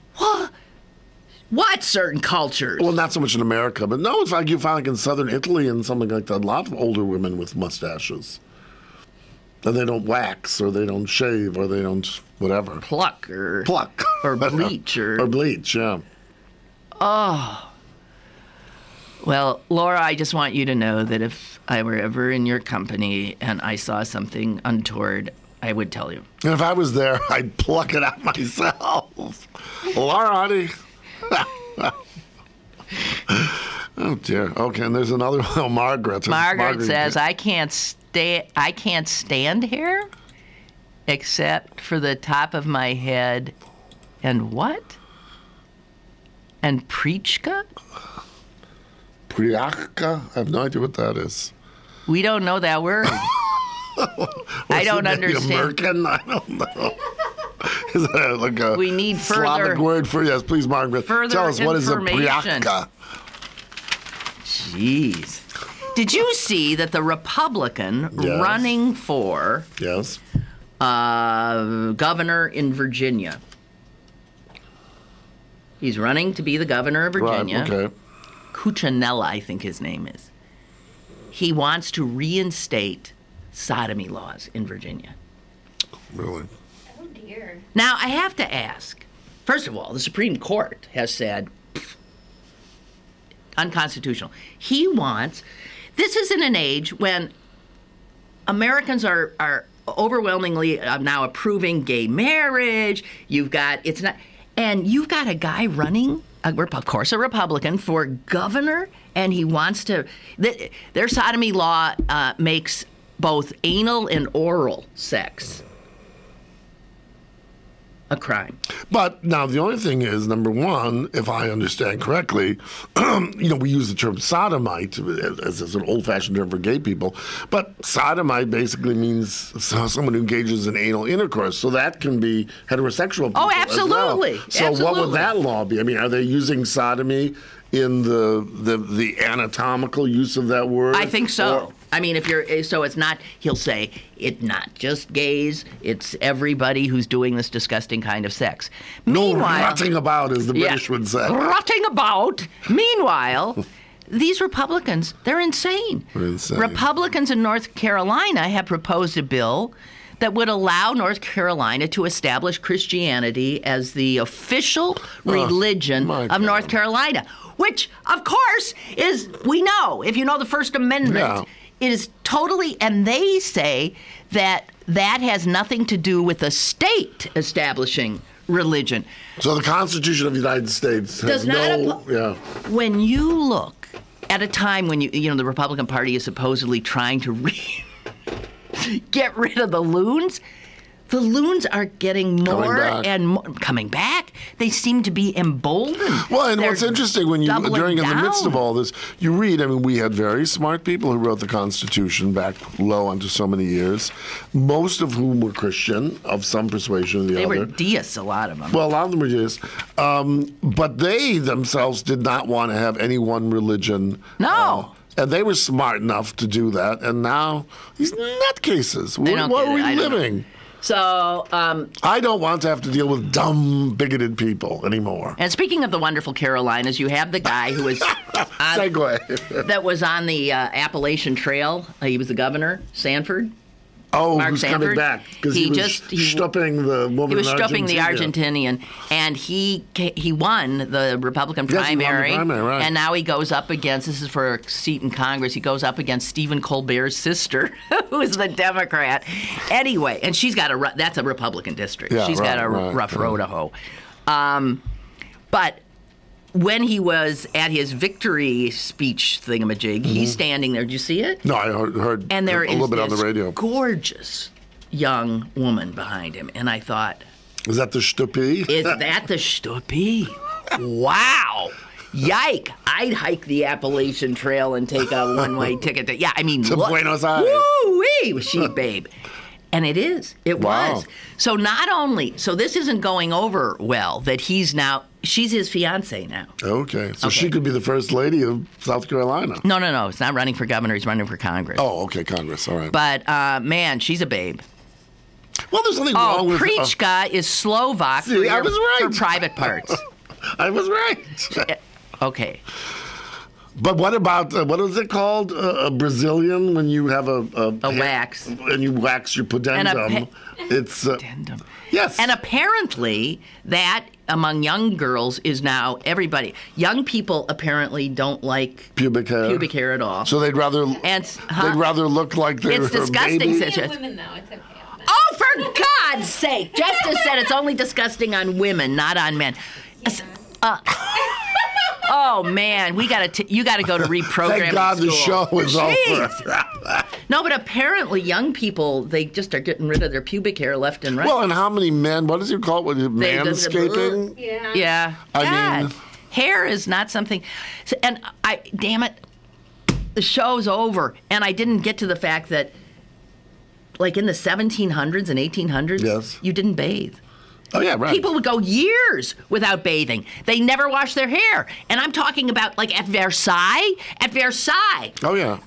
What certain cultures? Well, not so much in America, but no, it's like you find in southern Italy and something like that. A lot of older women with mustaches. And they don't wax, or they don't shave, or they don't whatever. Pluck. Or bleach. Or bleach, yeah. Oh. Well, Laura, I just want you to know that if I were ever in your company and I saw something untoward, I would tell you. And if I was there, I'd pluck it out myself. Laura, honey. Oh, dear. Okay, and there's another one. Oh, Margaret. Margaret says, I can't stand here except for the top of my head. And what? And Prichka? Priachka? I have no idea what that is. We don't know that word. I don't understand. American? I don't know. Is that like a We need Slavic further- word for yes? Please, Margaret. further Tell us what is a information. priaka? Jeez. Did you see that the Republican Yes. running for Yes. governor in Virginia? He's running to be the governor of Virginia. Right. Okay. Cuccinella, I think his name is. He wants to reinstate sodomy laws in Virginia. Really. Oh, dear. Now, I have to ask. First of all, the Supreme Court has said unconstitutional. He wants. This is in an age when Americans are overwhelmingly now approving gay marriage. You've got a guy running, of course, a Republican for governor, and he wants to. Their sodomy law makes both anal and oral sex a crime. But now the only thing is, number one, if I understand correctly, we use the term sodomite as an old-fashioned term for gay people, but sodomite basically means someone who engages in anal intercourse, so that can be heterosexual people. Oh, absolutely. As well. So what would that law be? I mean, are they using sodomy in the anatomical use of that word? I think so. Or, I mean, so it's not, he'll say, it's not just gays, it's everybody who's doing this disgusting kind of sex. no rotting about, as the Yeah, British would say. rotting about. Meanwhile, these Republicans, they're insane. They're insane. Republicans in North Carolina have proposed a bill that would allow North Carolina to establish Christianity as the official religion my of God. North Carolina, which, of course, is, we know, if you know the First Amendment, Yeah. it is totally, and they say that has nothing to do with the state establishing religion. So the Constitution of the United States has Does not no... Yeah. When you look at a time when the Republican Party is supposedly trying to get rid of the loons, the loons are getting more back. and more coming back. They seem to be emboldened. Well, and They're what's interesting when in the midst of down. all this, you read. I mean, we had very smart people who wrote the Constitution back low onto so many years, most of whom were Christian of some persuasion or the They other. were deists, a lot of them. Well, a lot of them were Jews, but they themselves did not want to have any one religion. No. And they were smart enough to do that. And now these nutcases. What don't are get it. we I don't know. living? So, I don't want to have to deal with dumb, bigoted people anymore. and speaking of the wonderful Carolinas, you have the guy who was Segue. that was on the Appalachian Trail. He was the governor, Sanford. Oh, Mark who's Sanford. coming back? Because he was stupping the woman He was in stuffing the Argentina. Argentinian, and he won the Republican Yes, he won the primary. primary, right. And now he goes up against, this is for a seat in Congress, he goes up against Stephen Colbert's sister, who is the Democrat. Anyway, and that's a Republican district. Yeah, She's got a rough road to hoe. But when he was at his victory speech thingamajig, he's standing there. Did you see it? No, I heard And there a is little bit on the this radio. gorgeous young woman behind him. And I thought, Is that the Stupi? is that the Stupi? Wow. Yike. I'd hike the Appalachian Trail and take a one-way ticket to, To Buenos Aires. Woo-wee, was she, babe. And it is. It Wow. was. So so this isn't going over well that she's his fiance now. Okay. So she could be the first lady of South Carolina. No. It's not running for governor. He's running for Congress. Oh, okay, Congress. All right. But, man, she's a babe. Well, there's nothing wrong with... Krichka is Slovak See, I was right. for private parts. I was right. Okay. But what about, what is it called? A Brazilian, when you have a wax. And you wax your pudendum. It's... Addendum. Yes. And apparently that among young girls is now everybody. Young people apparently don't like pubic hair at all. So they'd rather they'd rather look like they're It's disgusting. baby. Men and women, though, it's okay. Oh, for God's sake! Justice said it's only disgusting on women, not on men. Oh man, you got to go to reprogramming. Thank God the show is over. No, but apparently young people, they just are getting rid of their pubic hair left and right. Well, and how many men? What does it call it? Manscaping? Yeah. Yeah. I mean, hair is not something. And damn it, the show's over, and I didn't get to the fact that, like in the 1700s and 1800s, Yes. you didn't bathe. Oh, yeah, right. People would go years without bathing. They never wash their hair. And I'm talking about, like, at Versailles. Oh, yeah.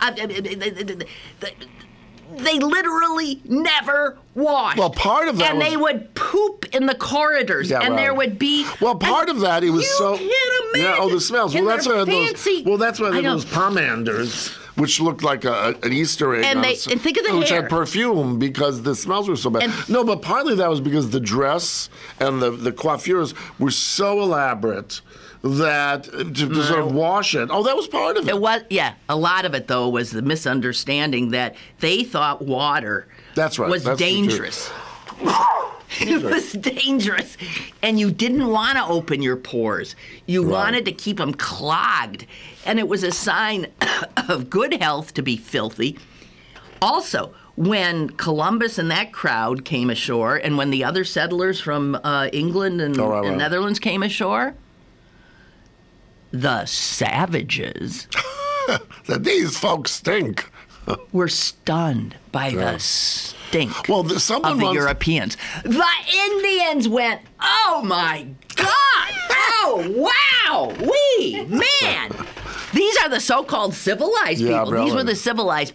They literally never washed. Well, part of that and was... they would poop in the corridors, Yeah, and right. there would be... Well, part of that, it was you so... can't imagine. Yeah, oh, the smells. Well, And that's they're why fancy. that's why I there know. those pomanders, which looked like an Easter egg. And on and think of the which hair. had perfume because the smells were so bad. No, but partly that was because the dress and the coiffures were so elaborate that to sort of wash it. Oh, that was part of it. It was, yeah. A lot of it, though, was the misunderstanding that they thought water That's right. was That's dangerous. It was dangerous. And you didn't want to open your pores. You wanted to keep them clogged. And it was a sign of good health to be filthy. Also, when Columbus and that crowd came ashore, and when the other settlers from England and Netherlands came ashore, the savages These folks stink. were stunned by the stink Well, of someone the once... Europeans. The Indians went, oh my God! Oh, wow! Man! These are the so-called civilized people. really. These were the civilized.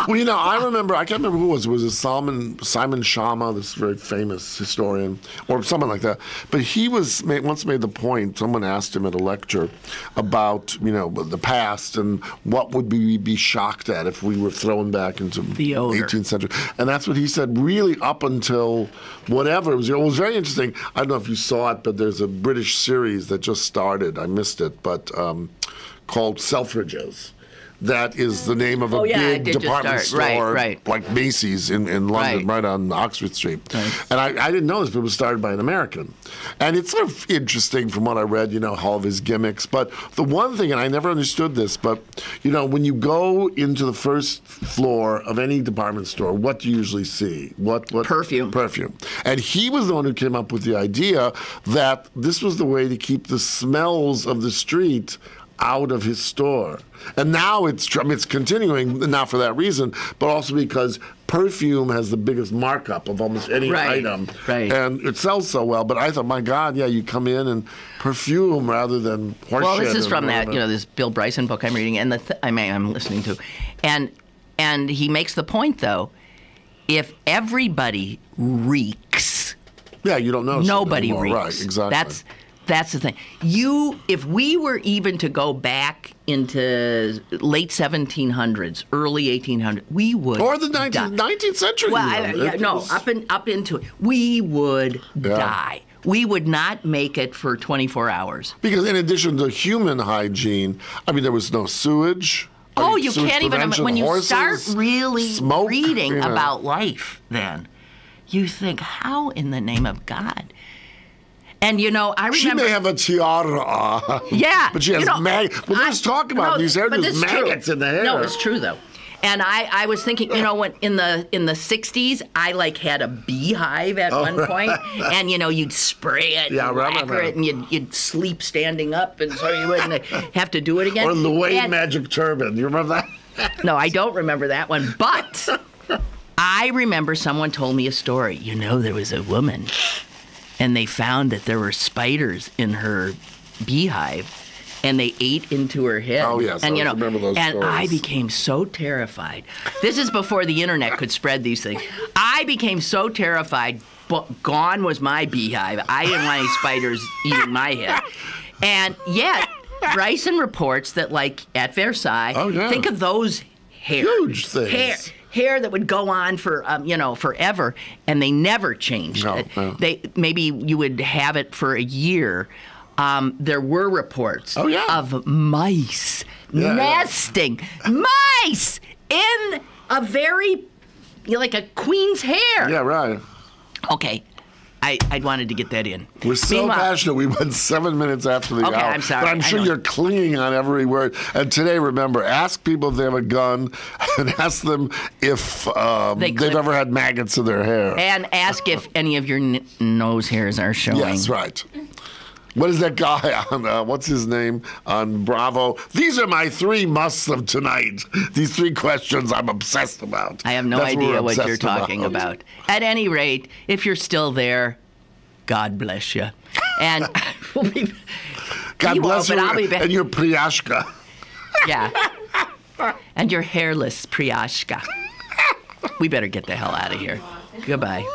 Well, you know, I remember, I can't remember who it was. It was Simon Schama, this very famous historian, or someone like that. But he once made the point, someone asked him at a lecture about, you know, the past and what would we be shocked at if we were thrown back into The odor. 18th century. And that's what he said, really up until whatever. It was very interesting. I don't know if you saw it, but there's a British series that just started. I missed it, but... called Selfridges. That is the name of a big department store, like Macy's in London, right on Oxford Street. Right. And I didn't know this, but it was started by an American. And it's sort of interesting from what I read, you know, all of his gimmicks. But the one thing, and I never understood this, but, you know, when you go into the first floor of any department store, what do you usually see? What Perfume. Perfume. And he was the one who came up with the idea that this was the way to keep the smells of the street out of his store. And now it's continuing, not for that reason, but also because perfume has the biggest markup of almost any item. Right. And it sells so well. But I thought, my God, yeah, you come in and perfume rather than horseshit. Well, this is from that, you know, this Bill Bryson book I'm reading, and I'm listening to. And he makes the point, though, if everybody reeks... Yeah, you don't know. Nobody anymore. reeks. Right, exactly. That's the thing. If we were even to go back into late 1700s, early 1800s, we would or the 19th century. Well, up into it, we would die. We would not make it for 24 hours. Because in addition to human hygiene, I mean, there was no sewage. Oh, you can't even. When you horses, start really smoke, reading about life, then you think, how in the name of God? And, you know, I remember... She may have a tiara. Yeah. But she has maggots. Well, let's talk about these hair. There's maggots in the hair. No, it's true, though. And I was thinking, you know, when in the 60s, I, like, had a beehive at one point. And, you know, you'd spray it and lacquer it, and you'd sleep standing up, and so you wouldn't have to do it again. Or the Wayne Magic Turban. You remember that? No, I don't remember that one. But I remember someone told me a story. You know, there was a woman... and they found that there were spiders in her beehive, and they ate into her head. Oh, yes, and, I remember those stories. I became so terrified. This is before the internet could spread these things. I became so terrified, but gone was my beehive. I didn't want any spiders eating my head. And yet, Bryson reports that, like, at Versailles, think of those hairs. Huge things. Hair that would go on for forever, and they never changed it. No. Maybe you would have it for a year. There were reports of mice nesting. Mice in a very, like a queen's hair. Yeah, right. Okay. I wanted to get that in. We're so passionate. We went 7 minutes after the hour. I'm sorry. But I'm sure you're clinging on every word. And today, remember, ask people if they have a gun and ask them if they've ever had maggots in their hair. And ask if any of your nose hairs are showing. Yes, right. What is that guy on, what's his name, on Bravo? These are my 3 musts of tonight. These 3 questions I'm obsessed about. I have no idea what you're talking about. At any rate, if you're still there, God bless you. And we'll be, God bless you I'll be back. and your Priashka. Yeah. And your hairless Priashka. We better get the hell out of here. Goodbye.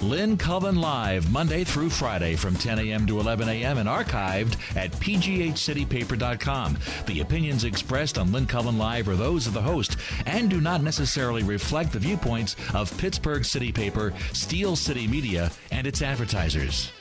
Lynn Cullen Live, Monday through Friday from 10 a.m. to 11 a.m. and archived at pghcitypaper.com. The opinions expressed on Lynn Cullen Live are those of the host and do not necessarily reflect the viewpoints of Pittsburgh City Paper, Steel City Media, and its advertisers.